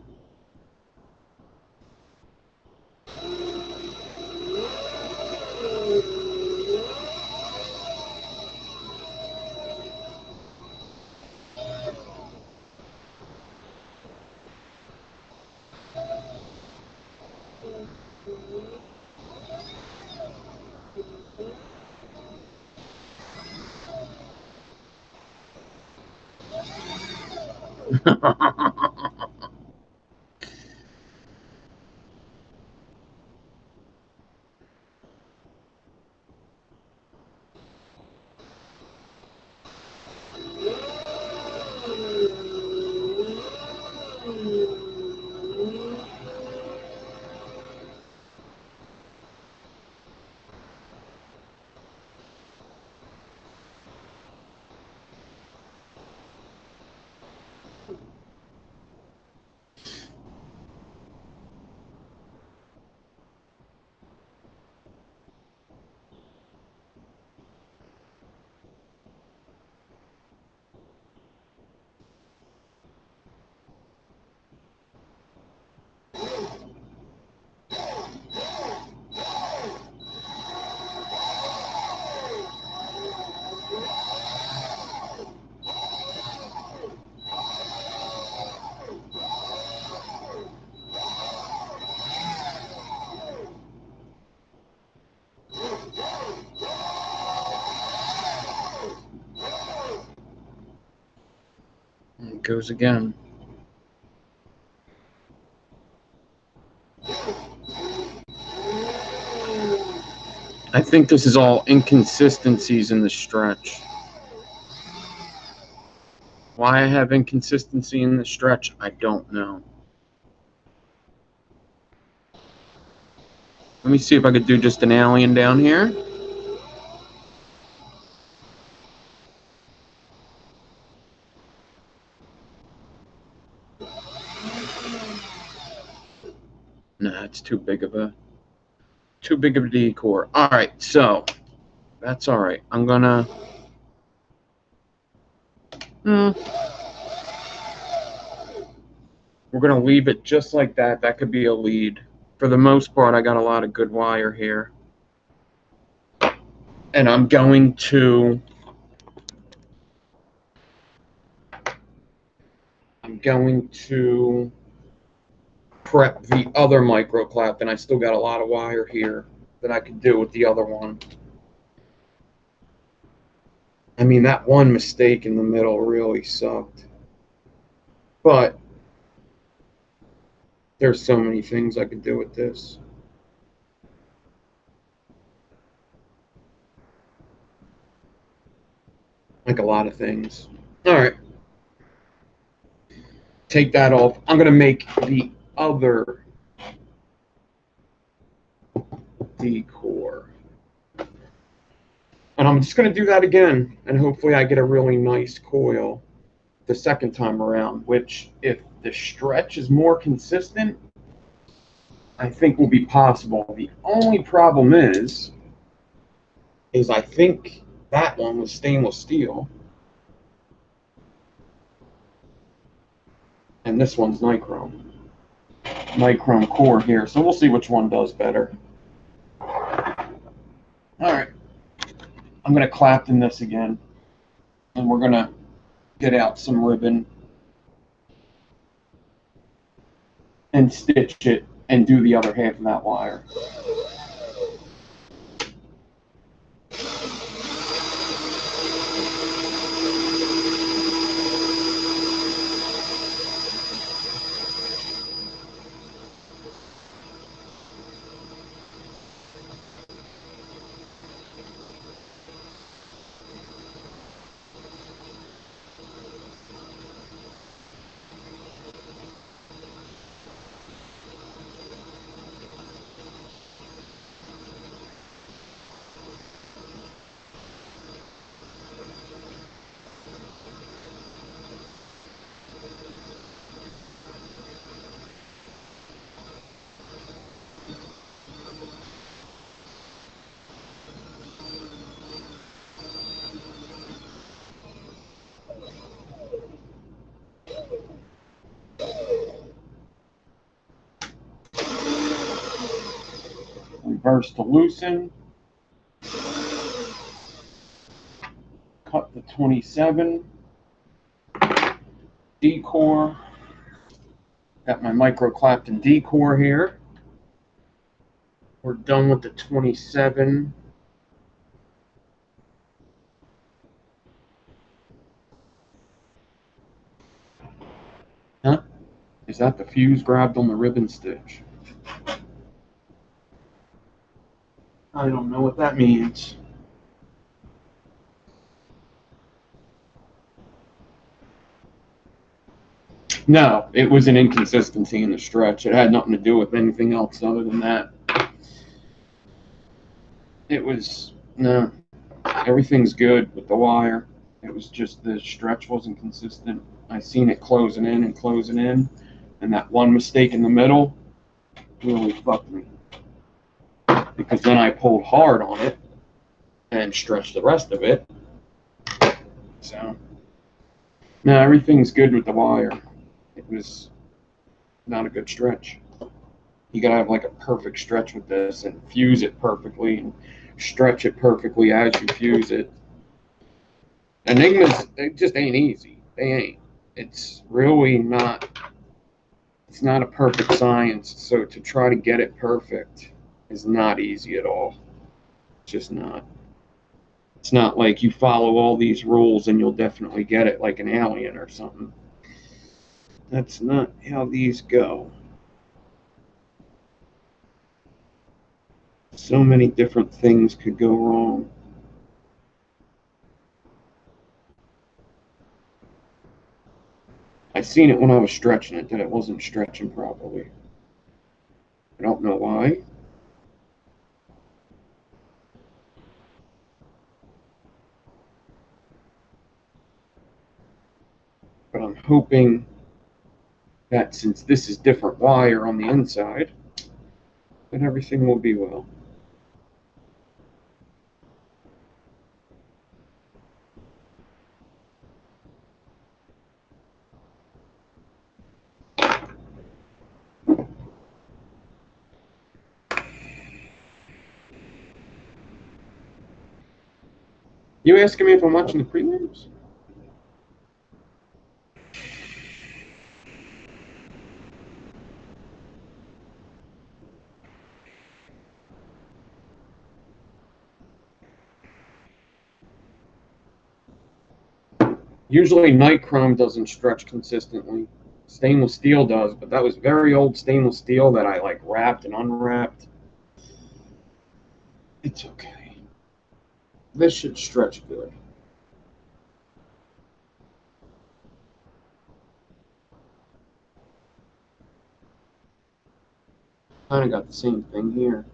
It goes again. I think this is all inconsistencies in the stretch. Why I have inconsistency in the stretch, I don't know. Let me see if I could do just an alien down here. Nah, it's too big of a D-core. All right, so that's all right. I'm gonna. We're gonna leave it just like that. That could be a lead. For the most part, I got a lot of good wire here. And I'm going to prep the other micro Clapton. I still got a lot of wire here that I could do with the other one. I mean, that one mistake in the middle really sucked. But there's so many things I could do with this. Like a lot of things. All right. Take that off. I'm going to make the other D-core. And I'm just going to do that again. And hopefully I get a really nice coil the second time around, which if the stretch is more consistent, I think will be possible. The only problem is I think that one was stainless steel. And this one's nichrome. Nichrome core here. So we'll see which one does better. All right. I'm going to Clapton this again. And we're going to get out some ribbon and stitch it and do the other half of that wire. Reverse to loosen. Cut the 27. D-core. Got my micro Clapton D-core here. We're done with the 27. Huh? Is that the fuse grabbed on the ribbon stitch? I don't know what that means. No, it was an inconsistency in the stretch. It had nothing to do with anything else other than that. It was, no, everything's good with the wire. It was just the stretch wasn't consistent. I seen it closing in, and that one mistake in the middle really fucked me. Because then I pulled hard on it and stretched the rest of it. So, no, everything's good with the wire. It was not a good stretch. You gotta have like a perfect stretch with this and fuse it perfectly and stretch it perfectly as you fuse it. Enigmas, they just ain't easy. They ain't. It's really not. It's not a perfect science. So to try to get it perfect is not easy at all. It's just not. It's not like you follow all these rules and you'll definitely get it like an alien or something. That's not how these go. So many different things could go wrong. I seen it when I was stretching it that it wasn't stretching properly. I don't know why. But I'm hoping that since this is different wire on the inside, that everything will be well. You asking me if I'm watching the prelims? Usually nichrome doesn't stretch consistently. Stainless steel does, but that was very old stainless steel that I like wrapped and unwrapped. It's okay. This should stretch good. Kind of got the same thing here.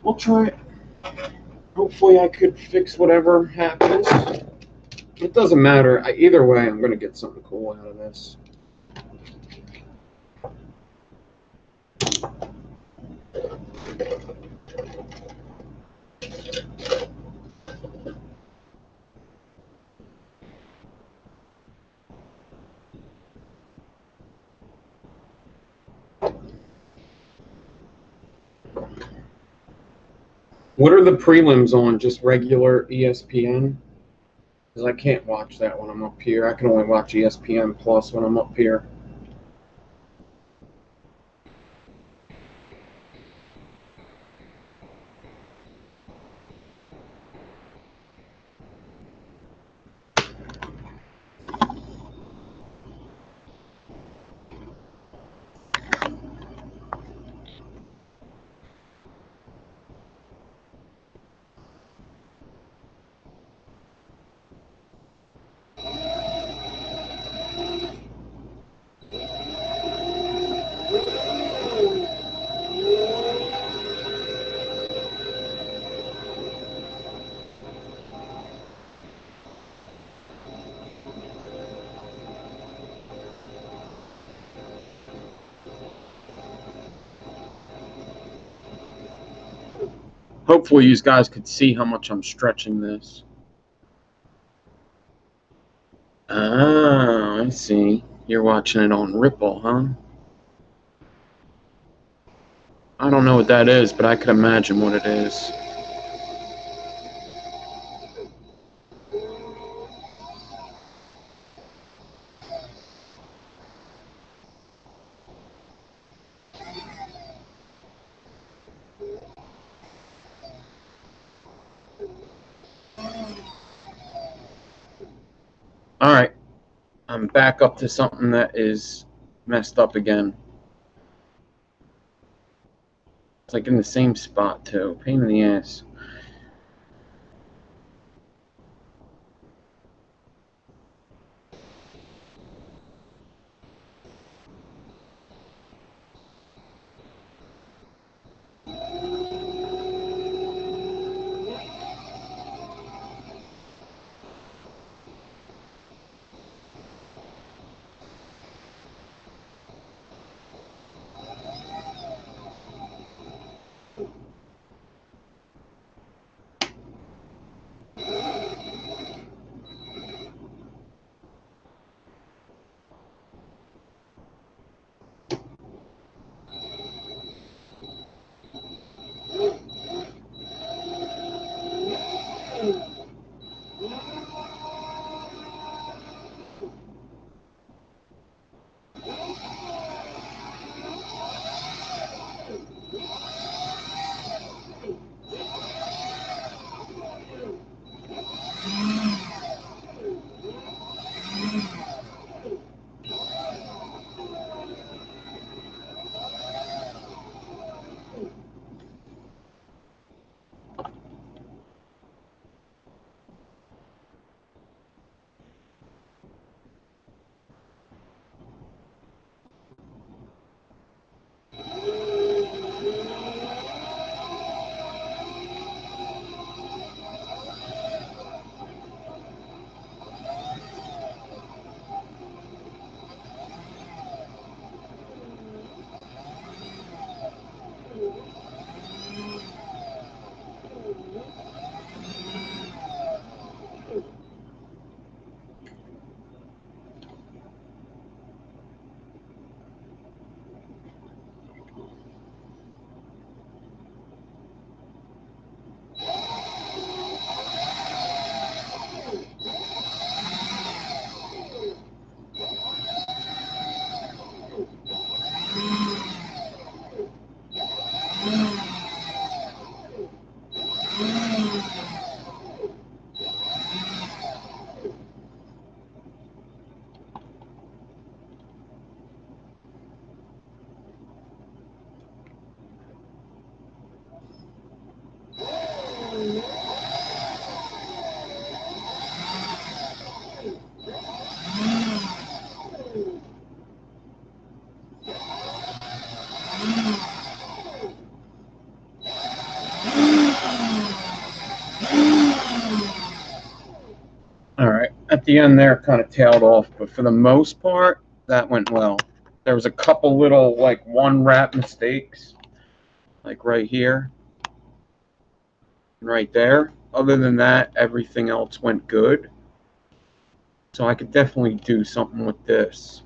We'll try it. Hopefully I could fix whatever happens. It doesn't matter. Either way, I'm going to get something cool out of this. What are the prelims on? Just regular ESPN? Because I can't watch that when I'm up here. I can only watch ESPN Plus when I'm up here. Hopefully you guys could see how much I'm stretching this. Ah, I see. You're watching it on Ripple, huh? I don't know what that is, but I could imagine what it is. All right. I'm back up to something that is messed up again. It's like in the same spot, too. Pain in the ass. the end there kind of tailed off, but for the most part, that went well. There was a couple little, like, one wrap mistakes, like right here, and right there. Other than that, everything else went good. So I could definitely do something with this.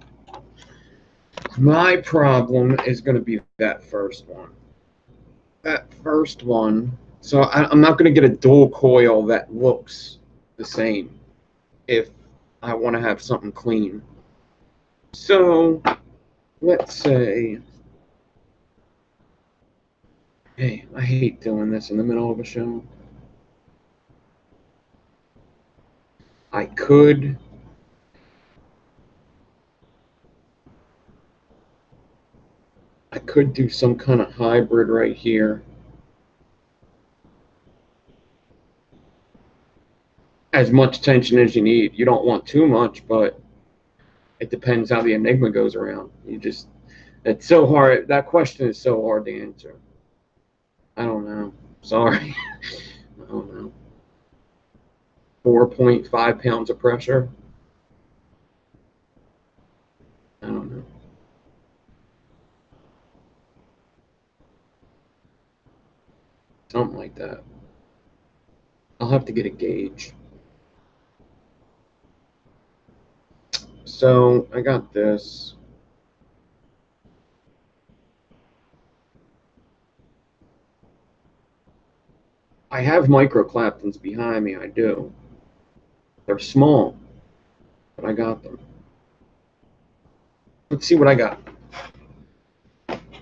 My problem is going to be that first one. That first one. So I'm not going to get a dual coil that looks the same if I want to have something clean. So let's say, hey, I hate doing this in the middle of a show. I could do some kind of hybrid right here. As much tension as you need. You don't want too much, but it depends how the enigma goes around. It's so hard. That question is so hard to answer. I don't know. Sorry. I don't know. 4.5 pounds of pressure. I don't know. Something like that. I'll have to get a gauge. So I got this. I have micro Claptons behind me. I do. They're small, but I got them. Let's see what I got.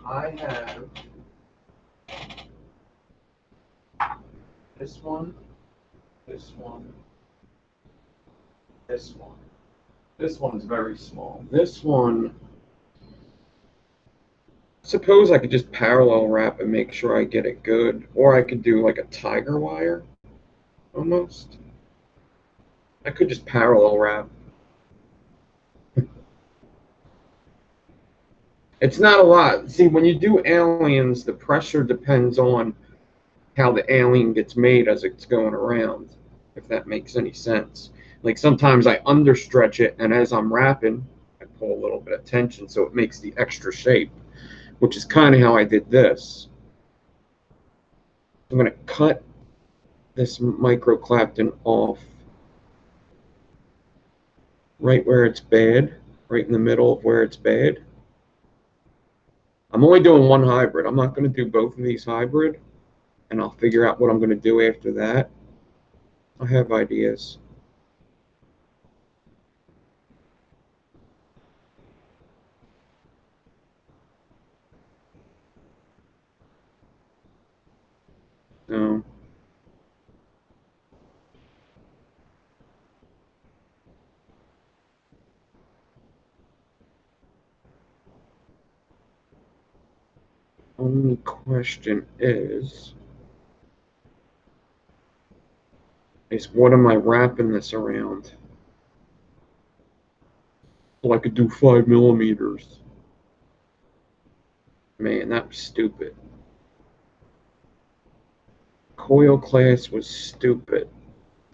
I have this one, this one, this one. This one's very small. This one, suppose I could just parallel wrap and make sure I get it good, or I could do like a tiger wire, almost. I could just parallel wrap. It's not a lot. See, when you do aliens, the pressure depends on how the alien gets made as it's going around, if that makes any sense. Like sometimes I understretch it, and as I'm wrapping, I pull a little bit of tension so it makes the extra shape, which is kind of how I did this. I'm going to cut this micro Clapton off right where it's bad, right in the middle of where it's bad. I'm only doing one hybrid. I'm not going to do both of these hybrid, and I'll figure out what I'm going to do after that. I have ideas. So, only question is what am I wrapping this around? So I could do 5 millimeters. Man, that was stupid. Coil class was stupid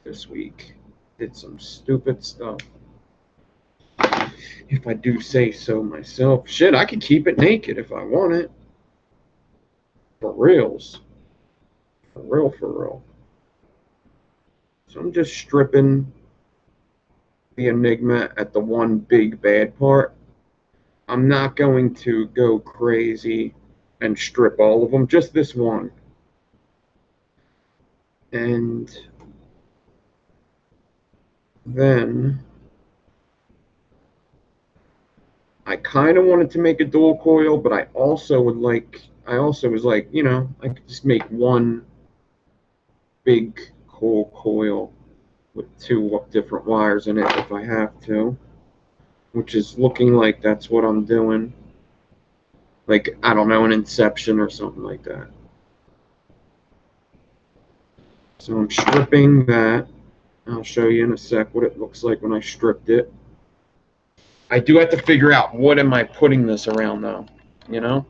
this week. Did some stupid stuff. If I do say so myself. Shit, I could keep it naked if I want it. For reals. For real, for real. So I'm just stripping the enigma at the one big bad part. I'm not going to go crazy and strip all of them, just this one. And then I kind of wanted to make a dual coil, but I also was like, you know, I could just make one big coil with 2 different wires in it if I have to, which is looking like that's what I'm doing. Like, I don't know, an Inception or something like that. So I'm stripping that. I'll show you in a sec what it looks like when I stripped it. I do have to figure out what am I putting this around though, you know?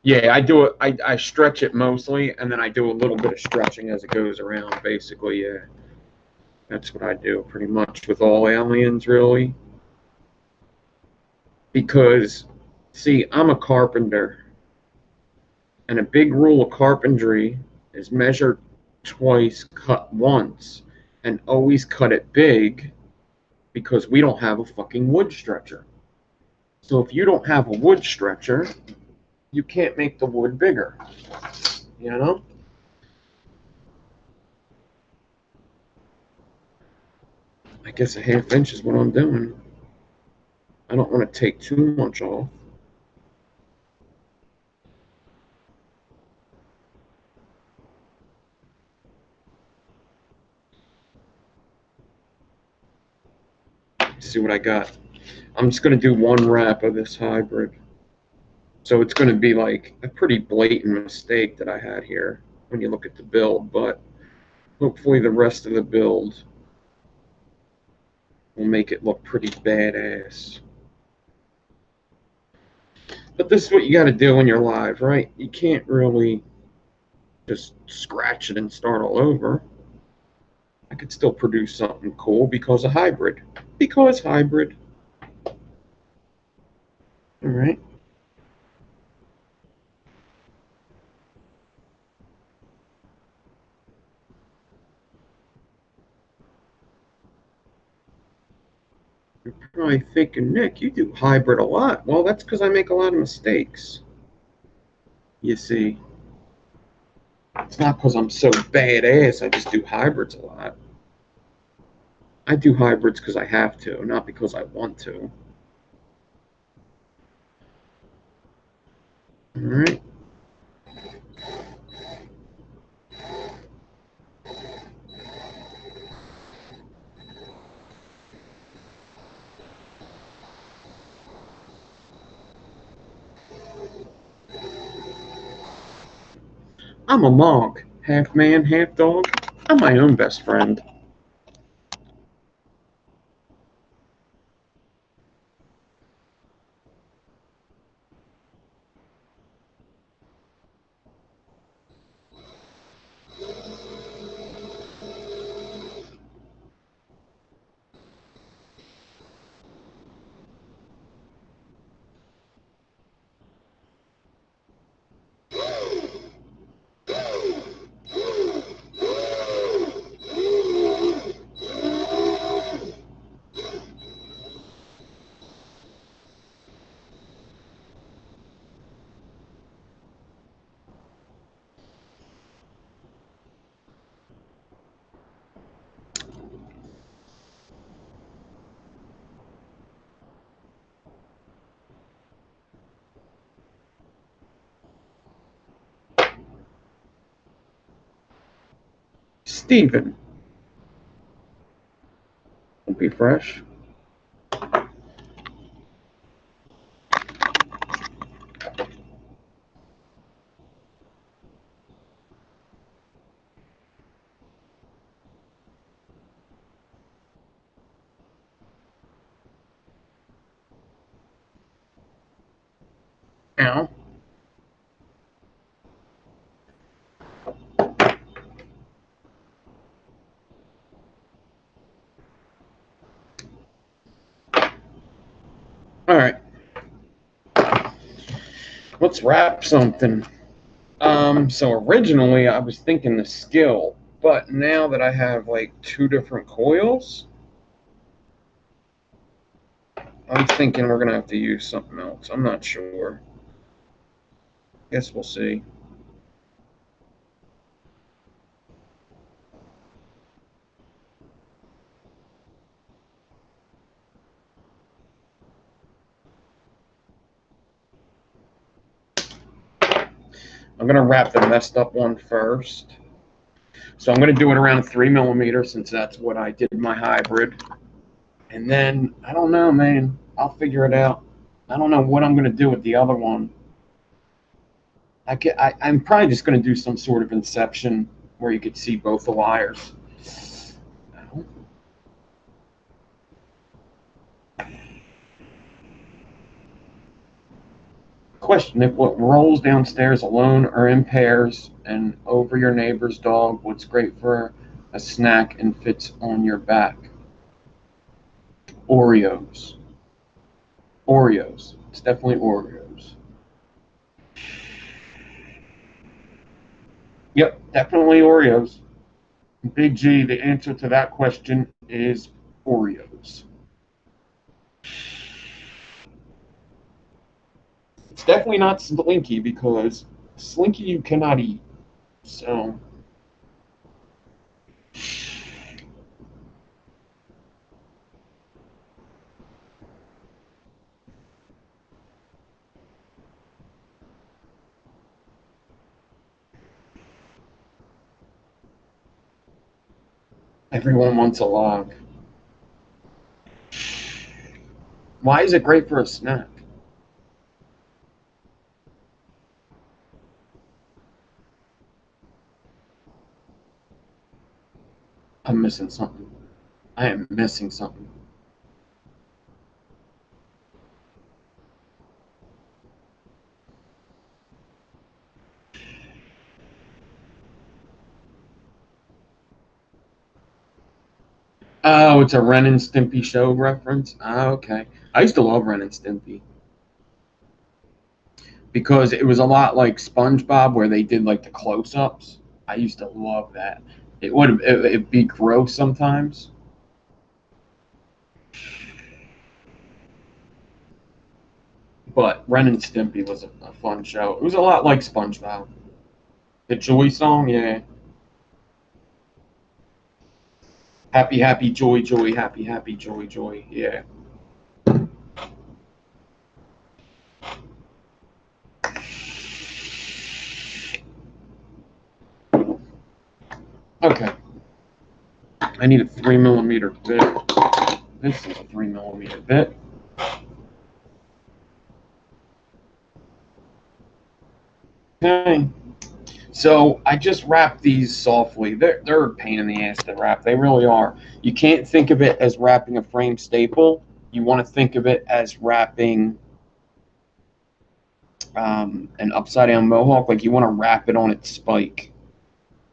Yeah, I do it. I stretch it mostly, and then I do a little bit of stretching as it goes around. Basically, yeah, that's what I do pretty much with all aliens, really. Because, see, I'm a carpenter, and a big rule of carpentry is measure twice, cut once, and always cut it big, because we don't have a fucking wood stretcher. So if you don't have a wood stretcher, you can't make the wood bigger. You know? I guess a half inch is what I'm doing. I don't want to take too much off. Let's see what I got. I'm just going to do one wrap of this hybrid. So it's going to be like a pretty blatant mistake that I had here when you look at the build, but hopefully the rest of the build will make it look pretty badass. But this is what you got to do when you're live, right? You can't really just scratch it and start all over. I could still produce something cool because of hybrid. Because hybrid. All right. You're probably thinking, Nick, you do hybrid a lot. Well, that's because I make a lot of mistakes. You see, it's not because I'm so badass. I just do hybrids a lot. I do hybrids because I have to, not because I want to. All right. I'm a monk, half man, half dog. I'm my own best friend. Steven, don't be fresh. Ow. All right. Let's wrap something. So originally I was thinking the skill, but now that I have like two different coils, I'm thinking we're gonna have to use something else. I'm not sure. Guess we'll see. I'm gonna wrap the messed up one first. So I'm gonna do it around 3 millimeter since that's what I did my hybrid. And then I don't know, man. I'll figure it out. I don't know what I'm gonna do with the other one. I'm probably just gonna do some sort of inception where you could see both the wires. Question: if what rolls downstairs alone or in pairs and over your neighbor's dog, what's great for a snack and fits on your back? Oreos. Oreos. It's definitely Oreos. Yep, definitely Oreos. Big G, the answer to that question is Oreos. It's definitely not Slinky because Slinky you cannot eat. So everyone wants a log. Why is it great for a snack? I'm missing something. I am missing something. Oh, it's a Ren and Stimpy show reference? Ah, okay. I used to love Ren and Stimpy because it was a lot like SpongeBob where they did like the close-ups. I used to love that. It'd be gross sometimes. But Ren and Stimpy was a fun show. It was a lot like SpongeBob. The Joy song, yeah. Happy, happy, joy, joy, happy, happy, joy, joy, yeah. Okay. I need a 3mm bit. This is a 3mm bit. Okay. So I just wrap these softly. They're a pain in the ass to wrap. They really are. You can't think of it as wrapping a frame staple. You want to think of it as wrapping an upside down mohawk. Like you want to wrap it on its spike.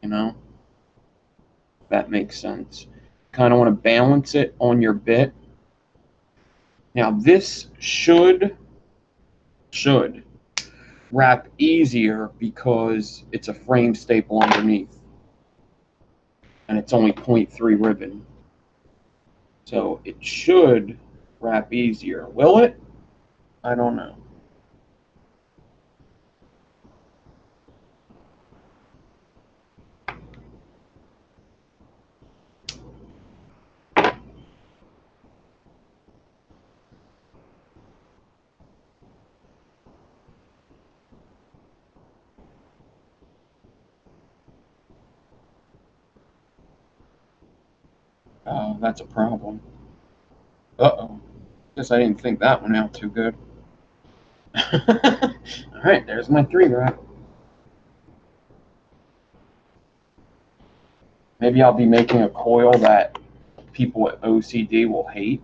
You know? That makes sense. Kind of want to balance it on your bit. Now this should wrap easier because it's a frame staple underneath. And it's only 0.3 ribbon. So it should wrap easier. Will it? I don't know. Oh, that's a problem. Uh-oh. Guess I didn't think that one out too good. All right, there's my 3 wrap. Maybe I'll be making a coil that people with OCD will hate.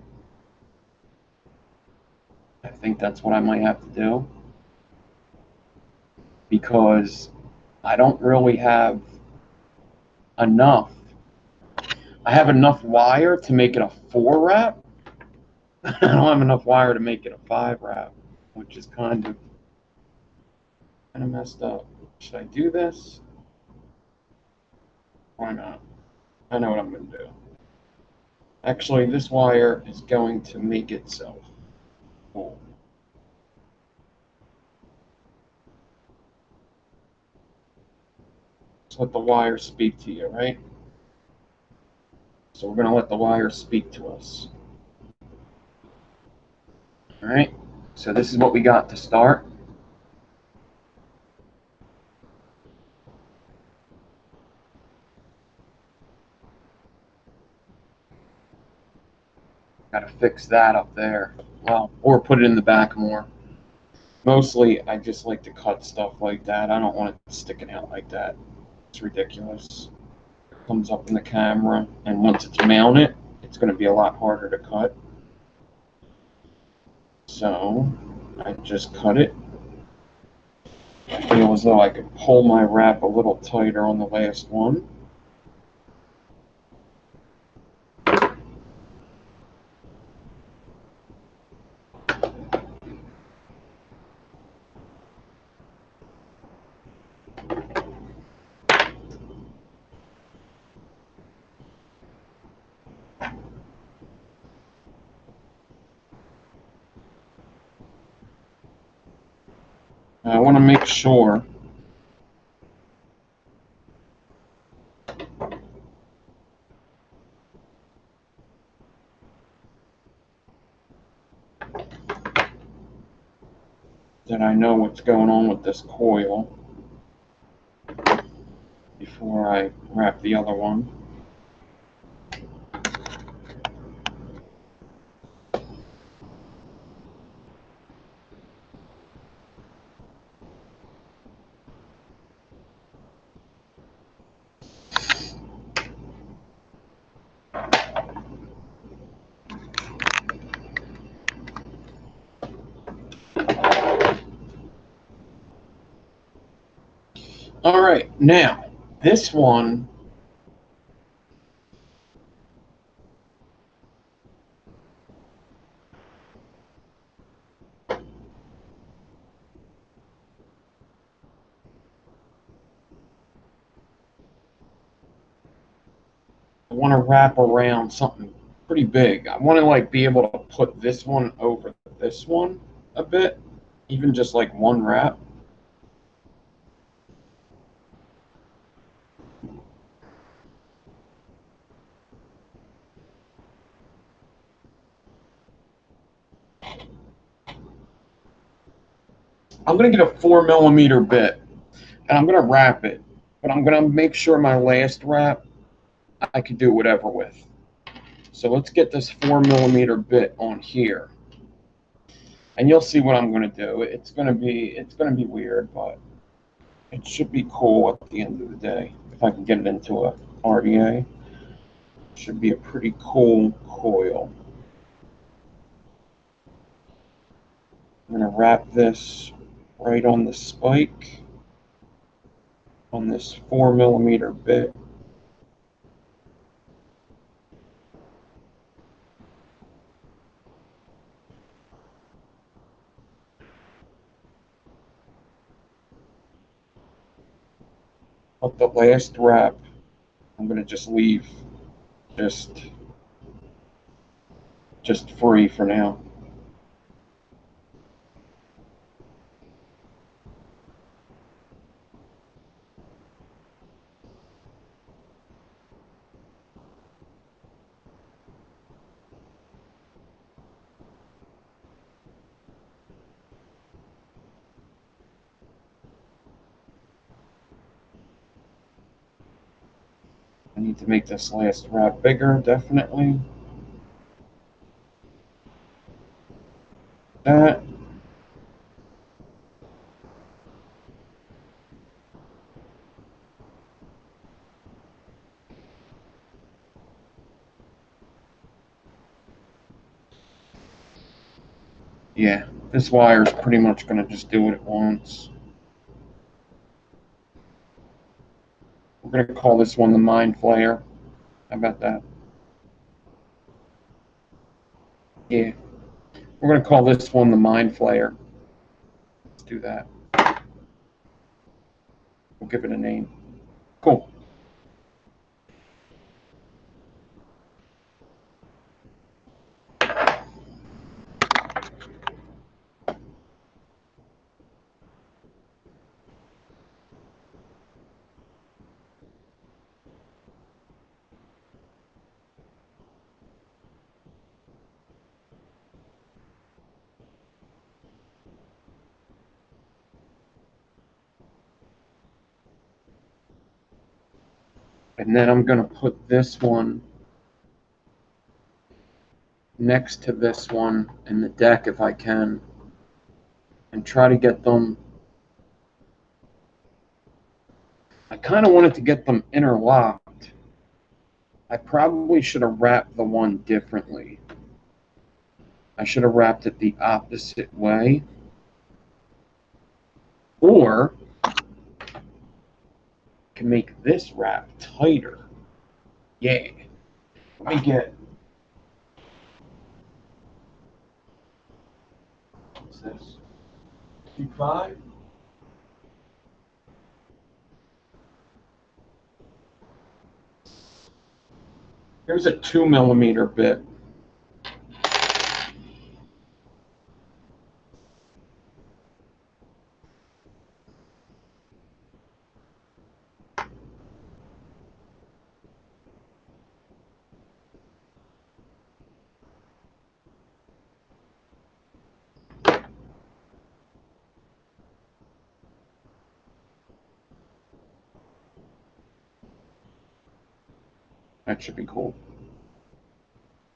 I think that's what I might have to do. Because I don't really have enough. I have enough wire to make it a 4 wrap. I don't have enough wire to make it a 5 wrap, which is kind of messed up. Should I do this? Why not? I know what I'm going to do. Actually, this wire is going to make itself full. Just let the wire speak to you, right? So we're going to let the wire speak to us. All right, so this is what we got to start. Got to fix that up there. Well, or put it in the back more. Mostly, I just like to cut stuff like that. I don't want it sticking out like that. It's ridiculous. It comes up in the camera, and once it's mounted, it's going to be a lot harder to cut. So I just cut it feel as though I could pull my wrap a little tighter on the last one. I want to make sure that I know what's going on with this coil before I wrap the other one. All right, now this one, I want to wrap around something pretty big. I want to like be able to put this one over this one a bit, even just like one wrap. I'm going to get a 4mm bit, and I'm going to wrap it, but I'm going to make sure my last wrap I can do whatever with. So let's get this 4mm bit on here, and you'll see what I'm going to do. It's going to be weird, but it should be cool at the end of the day. If I can get it into a RDA, it should be a pretty cool coil. I'm going to wrap this right on the spike on this 4mm bit. But the last wrap, I'm going to just leave just free for now. I need to make this last wrap bigger, definitely. That. Yeah, this wire is pretty much going to just do it at once. We're going to call this one the mindflayer. How about that? Yeah. We're going to call this one the mindflayer. Let's do that. We'll give it a name. Cool. And then I'm going to put this one next to this one in the deck if I can, and try to get them. I kind of wanted to get them interlocked. I probably should have wrapped the one differently. I should have wrapped it the opposite way. Or can make this wrap tighter. Yeah. Let me get, what's this? 2.5? Here's a 2mm bit. That should be cool.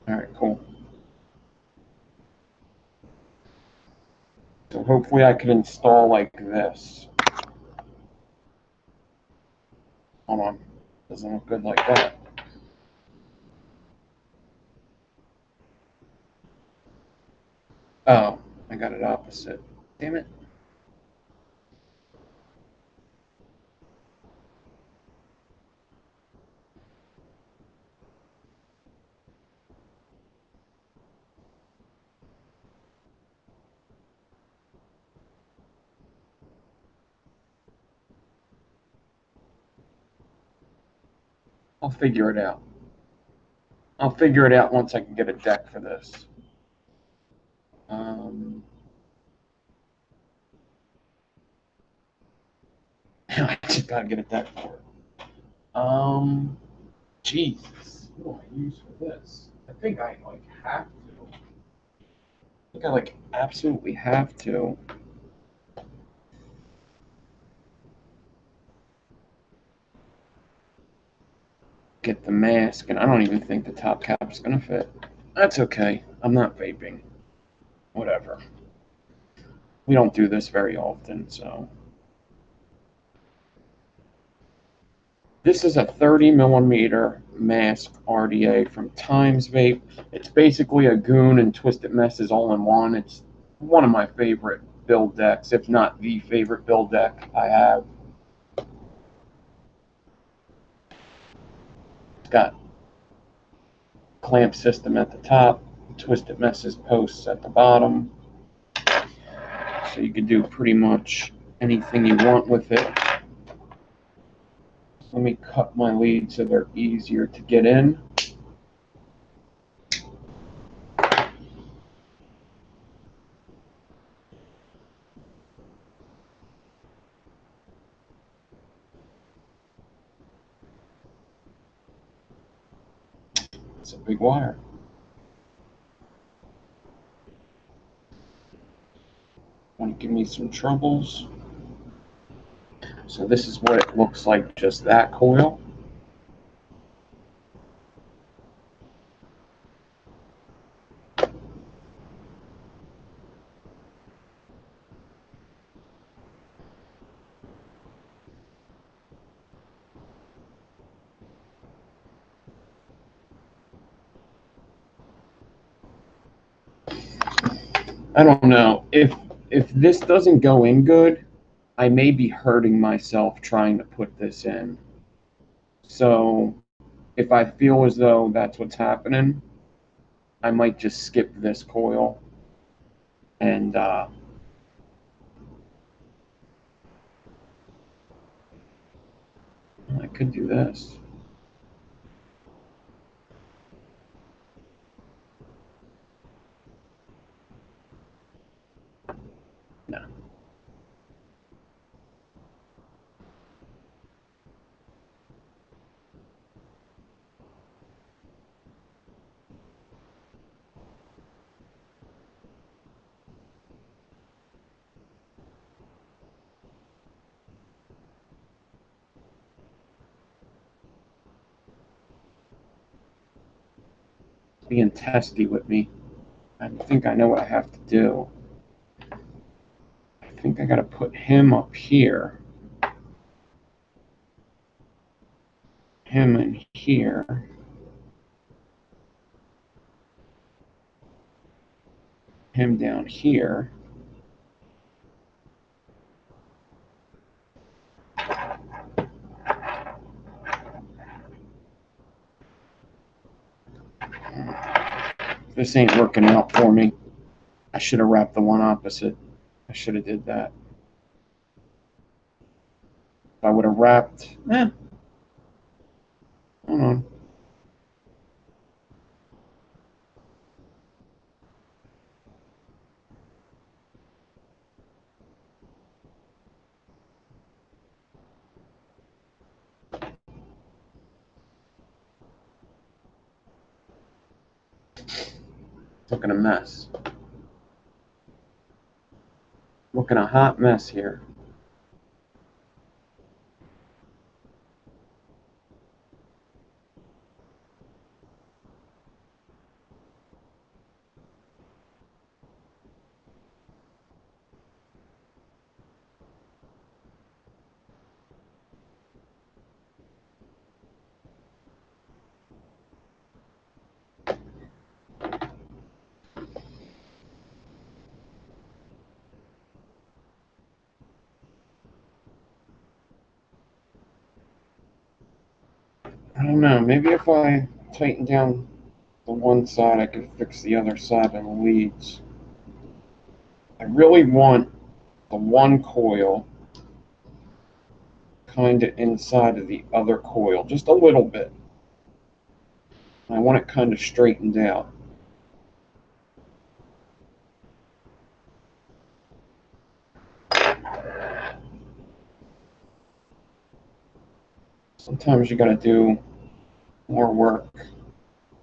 All right, cool. So hopefully I can install like this. Hold on. Doesn't look good like that. Oh, I got it opposite. Damn it. I'll figure it out. I'll figure it out once I can get a deck for this. I just gotta get a deck for it. Jesus, what do I use for this? I think I like have to. I think I like absolutely have to. Get the mask, and I don't even think the top cap is gonna fit. That's okay. I'm not vaping. Whatever. We don't do this very often, so. This is a 30mm mask RDA from Times Vape. It's basically a Goon and Twisted Messes all in one. It's one of my favorite build decks, if not the favorite build deck I have. It's got clamp system at the top, Twisted Messes posts at the bottom. So you can do pretty much anything you want with it. Let me cut my leads so they're easier to get in. It's a big wire. Want to give me some troubles. So this is what it looks like, just that coil. I don't know. If this doesn't go in good, I may be hurting myself trying to put this in. So if I feel as though that's what's happening, I might just skip this coil and I could do this. No. Being testy with me. I think I know what I have to do. I think I got to put him up here. Him in here. Him down here. This ain't working out for me. I should have wrapped the one opposite. I should have did that. If I would have wrapped, hold on. Looking a mess. Looking a hot mess here. I don't know, maybe if I tighten down the one side, I could fix the other side of the leads. I really want the one coil kind of inside of the other coil, just a little bit. I want it kind of straightened out. Sometimes you got to do more work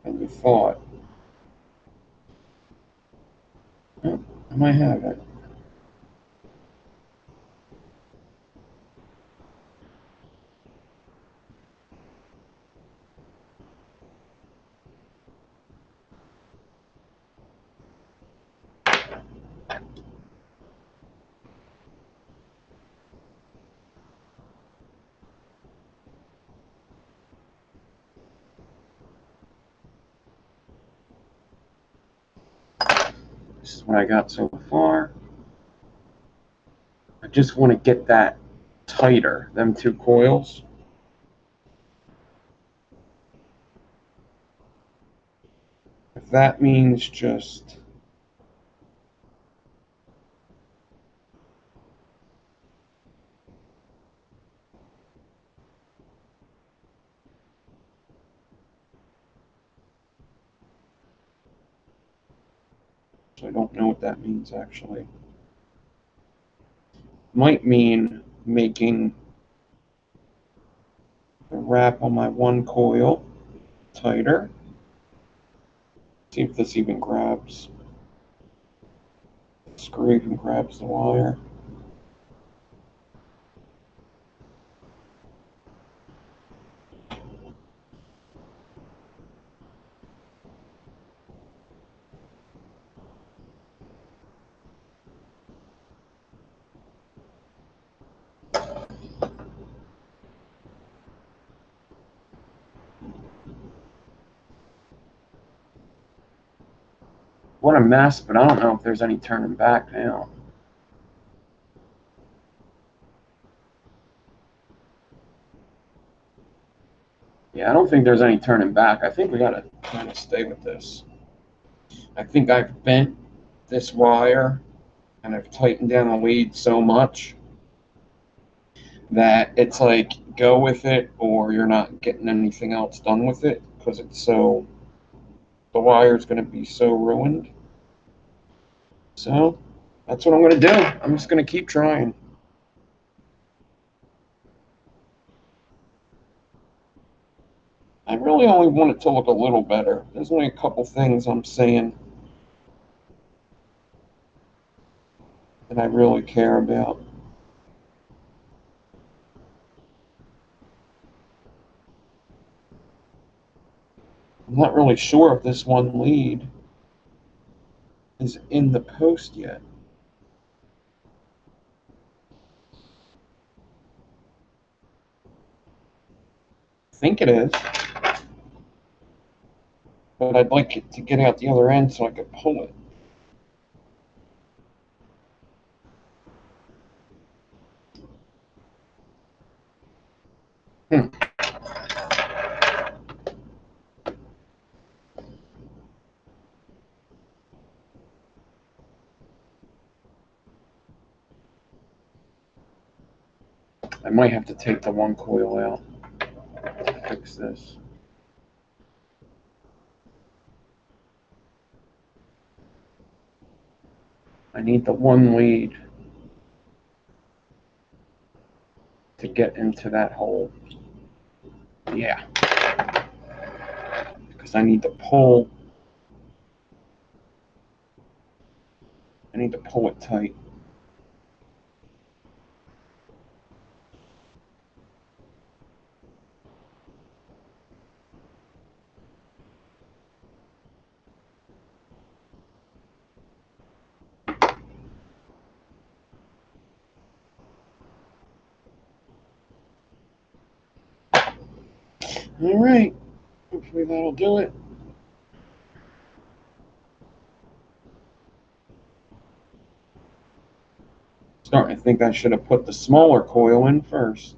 than you thought. Oh, I might have it. This is what I got so far. I just want to get that tighter, them two coils. If that means just I don't know what that means actually. Might mean making the wrap on my one coil tighter. See if this even grabs. The screw even grabs the wire. What a mess, but I don't know if there's any turning back now. Yeah, I don't think there's any turning back. I think we gotta kind of stay with this. I think I've bent this wire and I've tightened down the lead so much that it's like go with it or you're not getting anything else done with it because it's so, the wire's going to be so ruined. So that's what I'm going to do. I'm just going to keep trying. I really only want it to look a little better. There's only a couple things I'm saying that I really care about. I'm not really sure if this one lead is in the post yet. I think it is. But I'd like it to get out the other end so I could pull it. Hmm. I might have to take the one coil out to fix this. I need the one lead to get into that hole. Yeah. Because I need to pull. I need to pull it tight. All right. Hopefully that'll do it. Starting to think I should have put the smaller coil in first.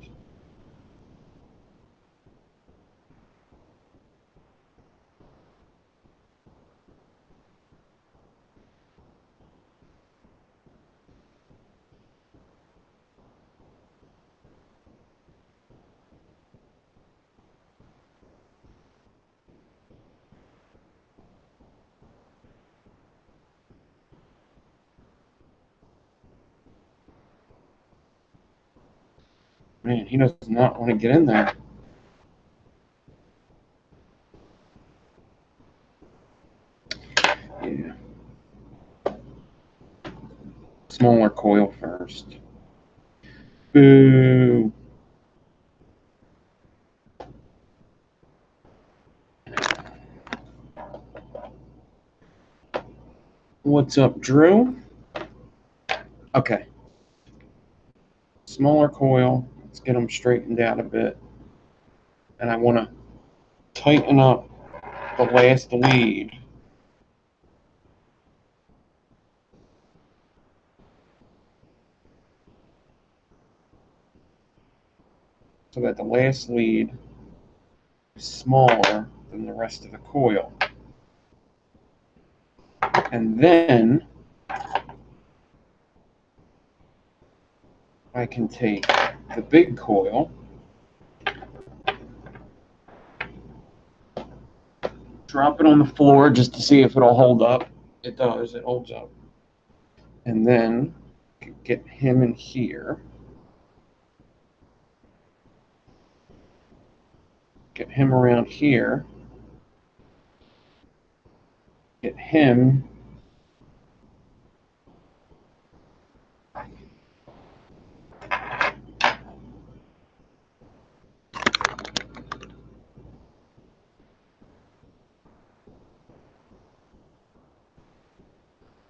Man, he does not want to get in there. Yeah. Smaller coil first. Boo. What's up, Drew? Okay. Smaller coil. Let's get them straightened out a bit. And I want to tighten up the last lead. So that the last lead is smaller than the rest of the coil. And then I can take the big coil, drop it on the floor just to see if it'll hold up. It does, it holds up. And then get him in here. Get him around here. Get him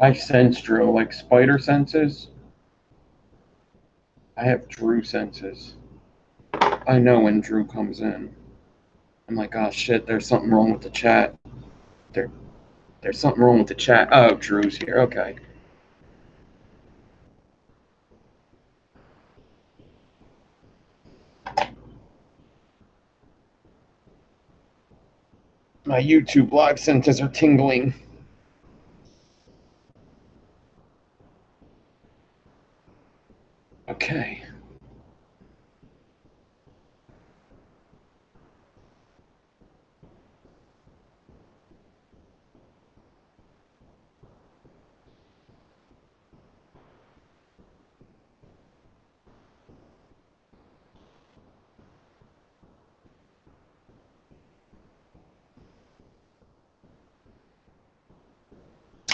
I sense Drew, like spider senses. I have Drew senses. I know when Drew comes in. I'm like, oh shit, there's something wrong with the chat. There's something wrong with the chat. Oh, Drew's here. Okay. My YouTube live senses are tingling. Okay.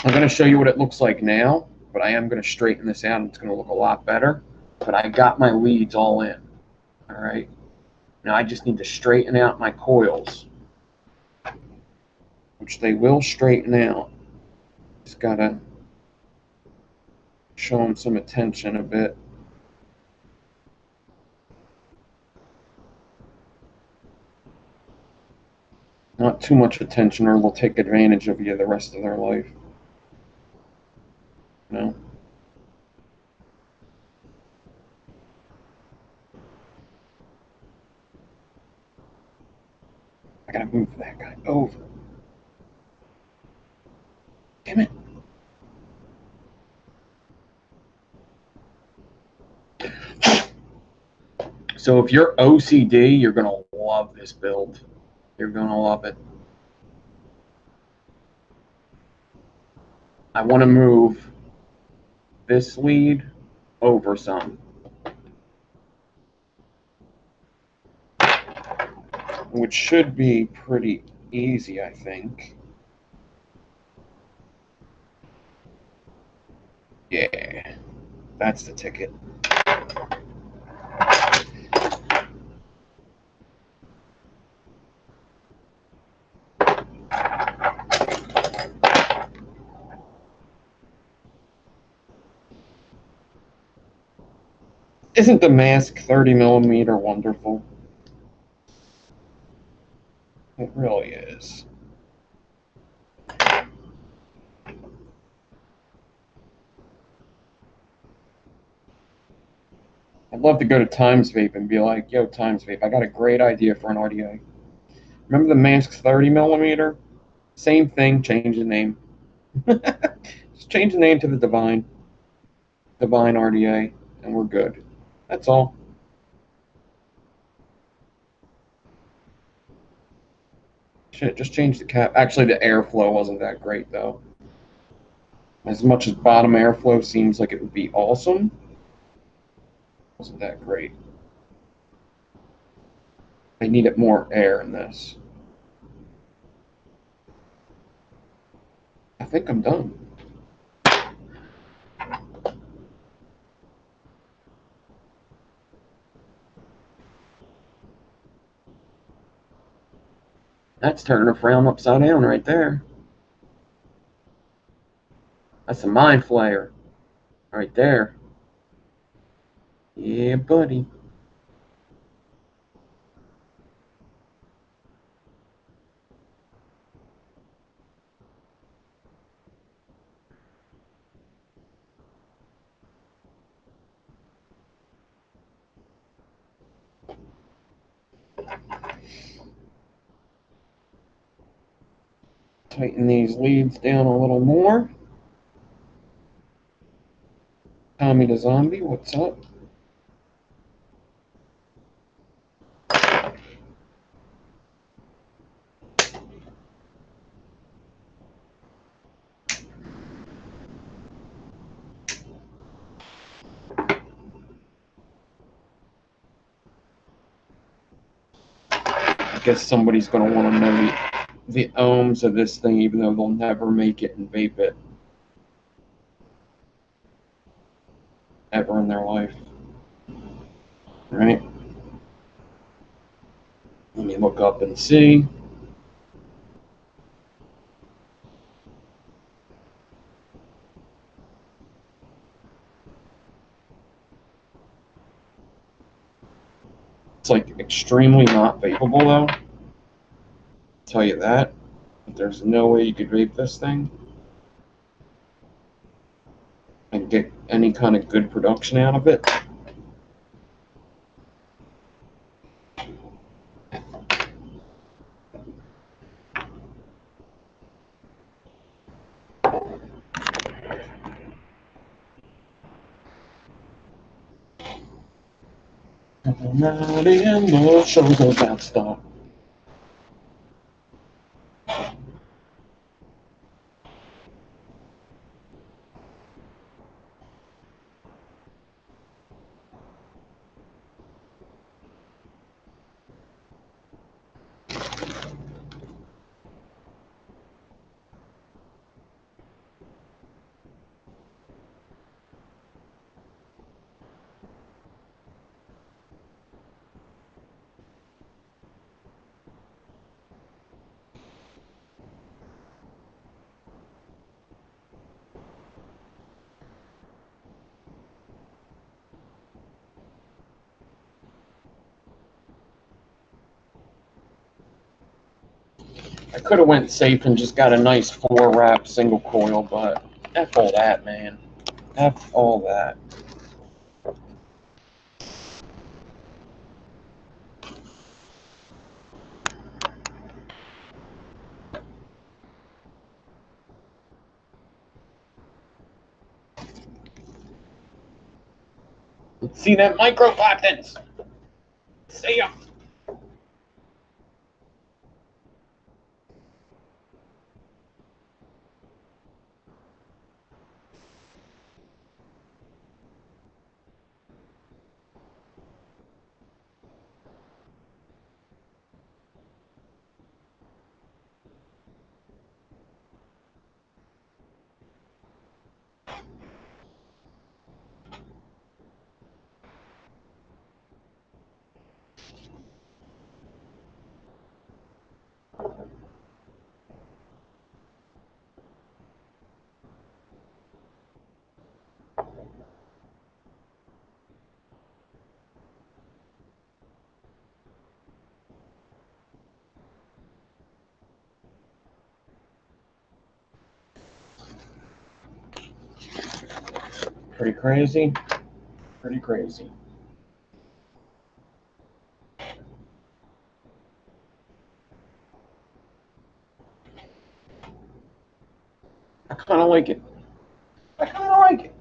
I'm going to show you what it looks like now, but I am going to straighten this out. It's going to look a lot better. But I got my leads all in. All right. Now I just need to straighten out my coils, which they will straighten out. Just got to show them some attention a bit. Not too much attention, or they'll take advantage of you the rest of their life. You know? I gotta move that guy over. Damn it. So if you're OCD, you're going to love this build. You're going to love it. I want to move this lead over some, which should be pretty easy, I think. Yeah, that's the ticket. Isn't the mask 30mm wonderful? It really is. I'd love to go to Times Vape and be like, yo, Times Vape, I got a great idea for an RDA. Remember the mask's 30mm? Same thing, change the name. Just change the name to the Divine RDA, and we're good. That's all. Shit, just change the cap. Actually, the airflow wasn't that great, though. As much as bottom airflow seems like it would be awesome, wasn't that great. I needed more air in this. I think I'm done. That's turning a frown upside down right there. That's a mind flayer right there. Yeah, buddy. Tighten these leads down a little more. Tommy the Zombie, what's up? I guess somebody's going to want to know the ohms of this thing, even though they'll never make it and vape it ever in their life. Right? Let me look up and see. It's like extremely not vapable, though. I'll tell you that. There's no way you could vape this thing and get any kind of good production out of it. Not in the show's about stop. I could have went safe and just got a nice 4-wrap single coil, but F all that, man. F all that. Let's see that micro Claptons. See ya. Pretty crazy. Pretty crazy. I kind of like it. I kind of like it.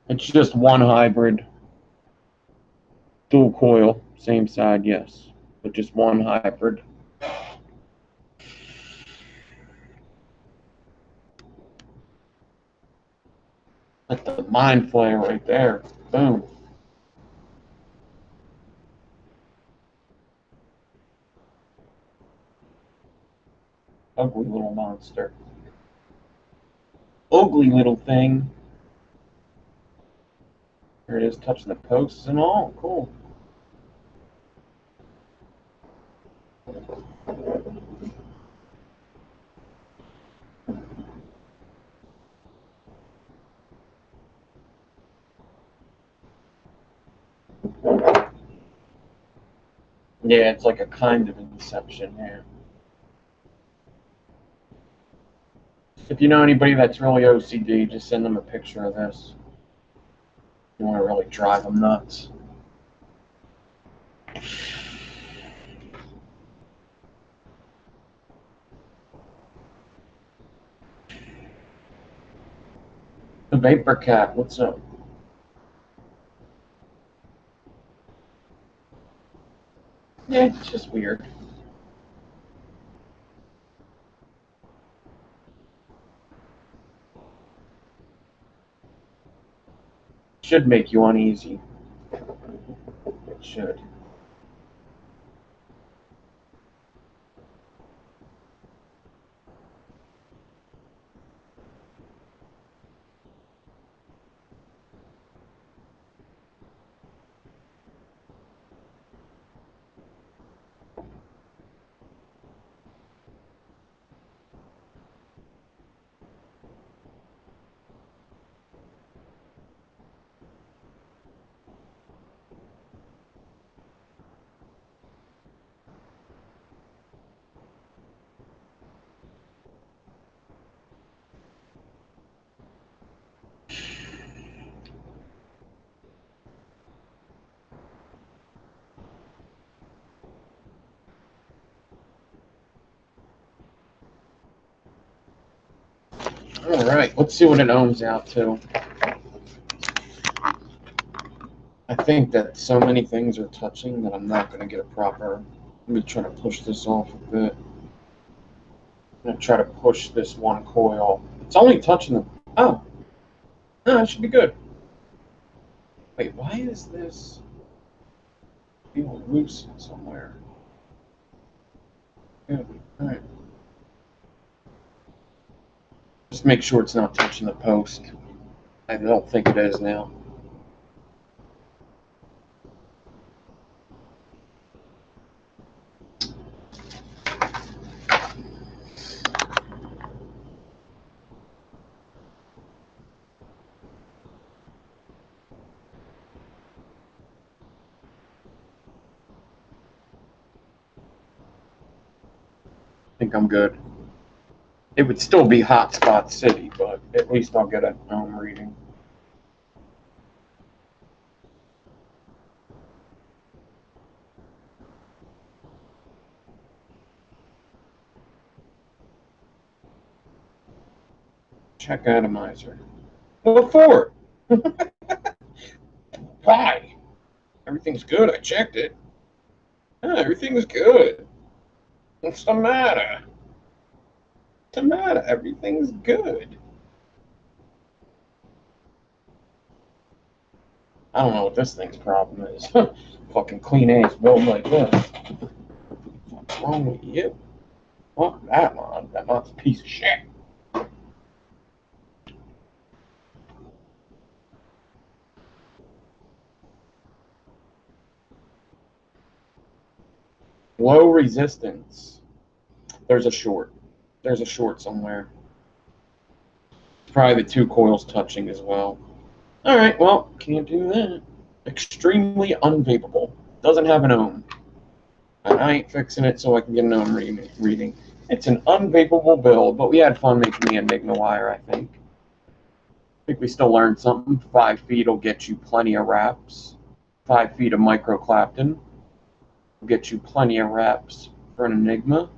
It's just one hybrid. Dual coil, same side, yes. But just one hybrid. That's the mindflayer right there. Boom. Ugly little monster. Ugly little thing. There it is, touching the posts and all. Cool. Yeah, it's like a kind of inception here. If you know anybody that's really OCD, just send them a picture of this. You want to really drive them nuts. The Vapor Cat, what's up? Yeah, it's just weird. Should make you uneasy. It should. All right, let's see what it ohms out to. I think that so many things are touching that I'm not going to get a proper. Let me try to push this off a bit. I'm going to try to push this one coil. It's only touching the. Oh, no, it should be good. Wait, why is this being loose somewhere? Good. All right. Just make sure it's not touching the post. I don't think it is now. I think I'm good. It would still be hotspot city, but at least I'll get an ohm reading. Check atomizer. What for? Why? Everything's good. I checked it. Yeah, everything's good. What's the matter? What's the matter? Everything's good. I don't know what this thing's problem is. Fucking clean ass build like this. What's wrong with you? Fuck that mod. That mod's a piece of shit. Low resistance. There's a short. There's a short somewhere. Probably the two coils touching as well. Alright, well, can't do that. Extremely unvapable. Doesn't have an ohm. And I ain't fixing it so I can get an ohm reading. It's an unvapable build, but we had fun making the enigma wire, I think. I think we still learned something. 5 feet will get you plenty of wraps. 5 feet of micro Clapton will get you plenty of wraps for an enigma.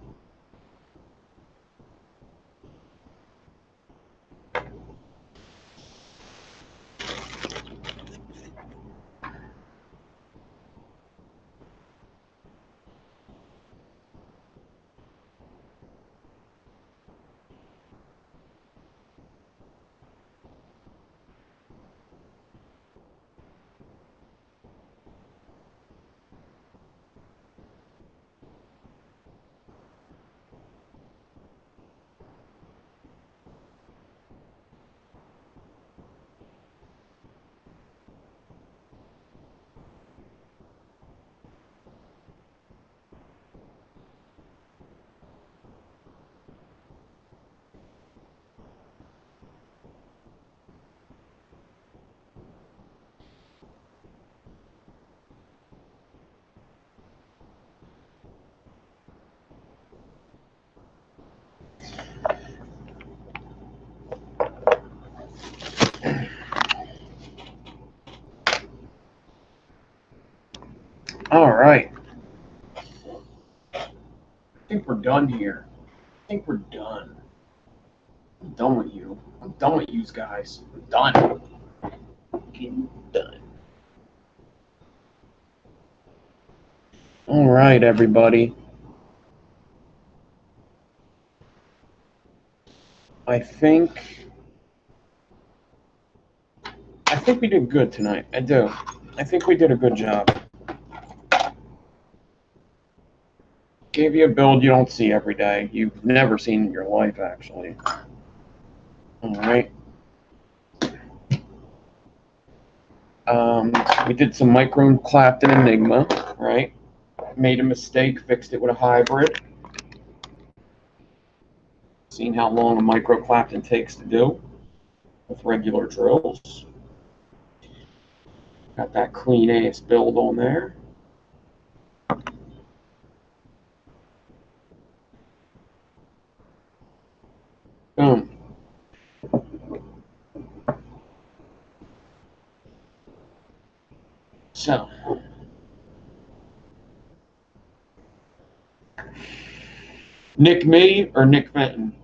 Alright. I think we're done here. I think we're done. I'm done with you. I'm done with you guys. I'm done. Fucking done. Alright, everybody. I think we did good tonight. I do. I think we did a good job. Gave you a build you don't see every day. You've never seen in your life, actually. Alright. We did some micro Clapton enigma, right? Made a mistake, fixed it with a hybrid. Seen how long a micro Clapton takes to do with regular drills. Got that clean ass build on there. Boom. So, Nick me or Nick Fenton?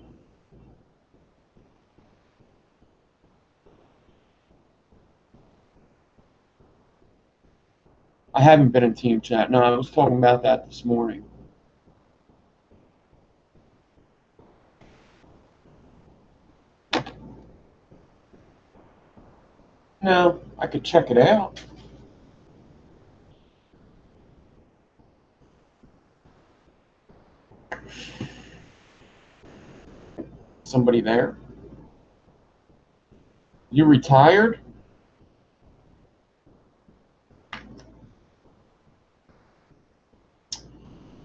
I haven't been in team chat. No, I was talking about that this morning. No, I could check it out. Somebody there? You retired?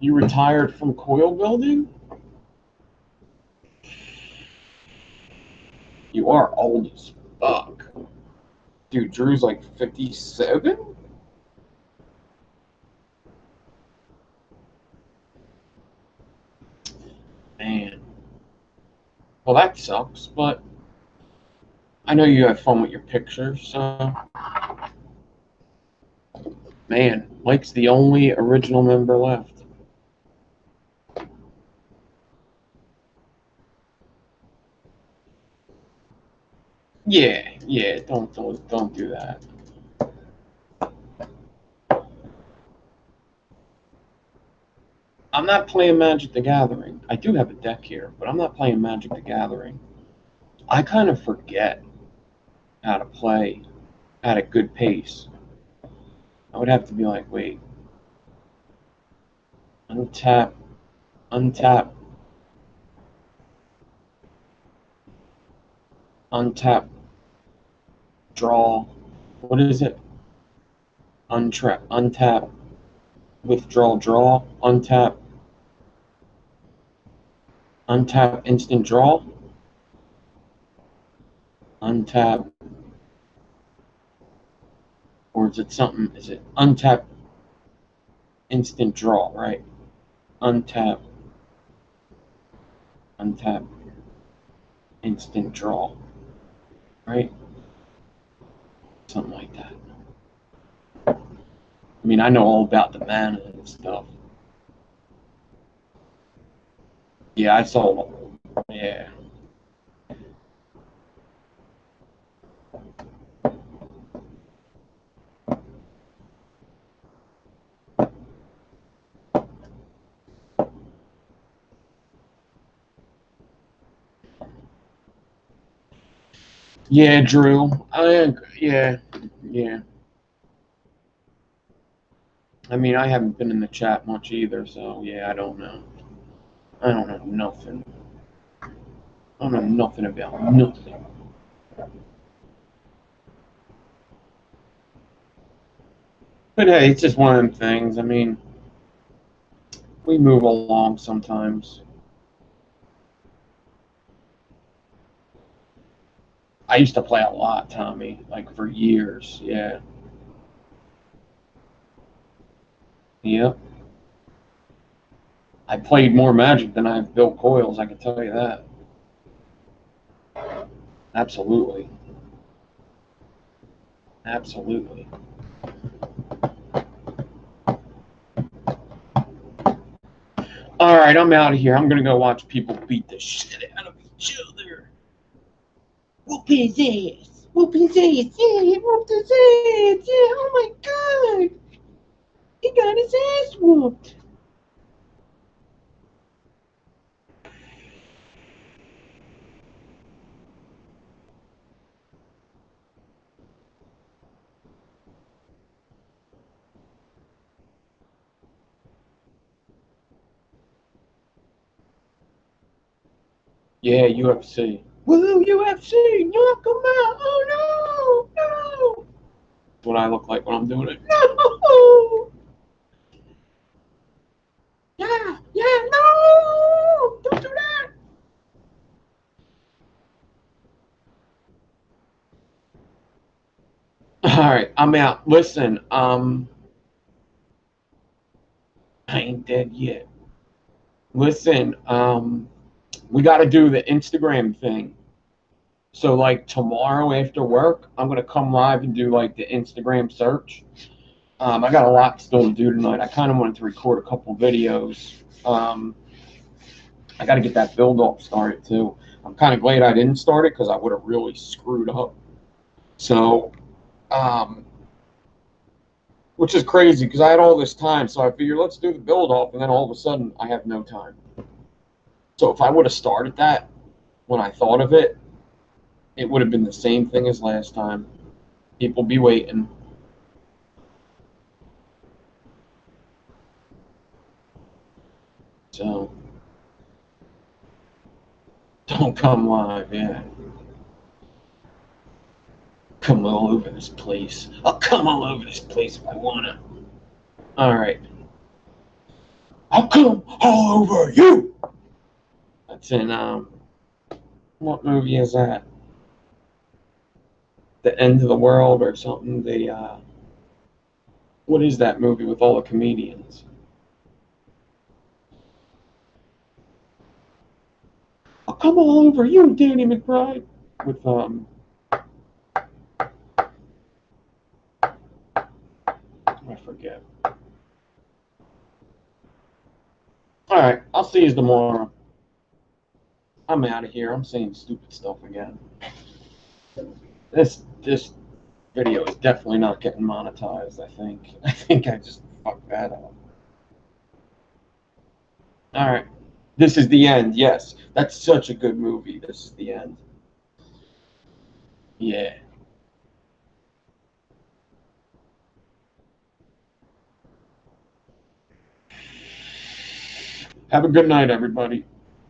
You retired from Coil building? You are old as fuck. Dude, Drew's like 57? Man. Well, that sucks, but I know you have fun with your pictures, so... Man, Mike's the only original member left. Yeah. Don't do that. I'm not playing Magic the Gathering. I do have a deck here, but I'm not playing Magic the Gathering. I kind of forget how to play at a good pace. I would have to be like, wait, untap, untap, untap, draw. What is it? Untrap, untap, withdraw, draw, untap, untap, instant draw, untap, or is it something? Is it untap, instant draw, right? Untap, untap, instant draw, right? Something like that. I mean, I know all about the mana and stuff. Yeah, I saw. Yeah. Yeah, Drew. Yeah. I mean, I haven't been in the chat much either, so yeah, I don't know. I don't know nothing. I don't know nothing about nothing. But hey, it's just one of them things. I mean, we move along sometimes. I used to play a lot, Tommy, like for years. Yeah. Yep. I played more Magic than I've built coils, I can tell you that. Absolutely. Absolutely. All right, I'm out of here. I'm going to go watch people beat the shit out of each other. Whoop his ass. Whoop his ass. Yeah, he whooped his ass. Yeah, oh my God. He got his ass whooped. Yeah, UFC. Woo, UFC. Knock him out. Oh, no. No. That's what I look like when I'm doing it. No. Yeah, no. Don't do that. All right, I'm out. Listen, I ain't dead yet. Listen, we got to do the Instagram thing. So like tomorrow after work, I'm gonna come live and do like the Instagram search. I got a lot still to do tonight. I kind of wanted to record a couple videos. I got to get that build up started too. I'm kind of glad I didn't start it because I would have really screwed up. So, um, which is crazy because I had all this time. So I figured let's do the build up, and then all of a sudden I have no time. So if I would have started that when I thought of it, it would have been the same thing as last time. People be waiting. So don't come live, yeah. Come all over this place. I'll come all over this place if I wanna. All right. I'll come all over you. That's in what movie is that? The End of the World or something? The what is that movie with all the comedians? I'll come all over you, Danny McBride. With I forget. All right, I'll see you tomorrow. I'm out of here. I'm saying stupid stuff again. This video is definitely not getting monetized. I think I just fucked that up. All right, this is the end. Yes, that's such a good movie. This is the end. Yeah. Have a good night, everybody.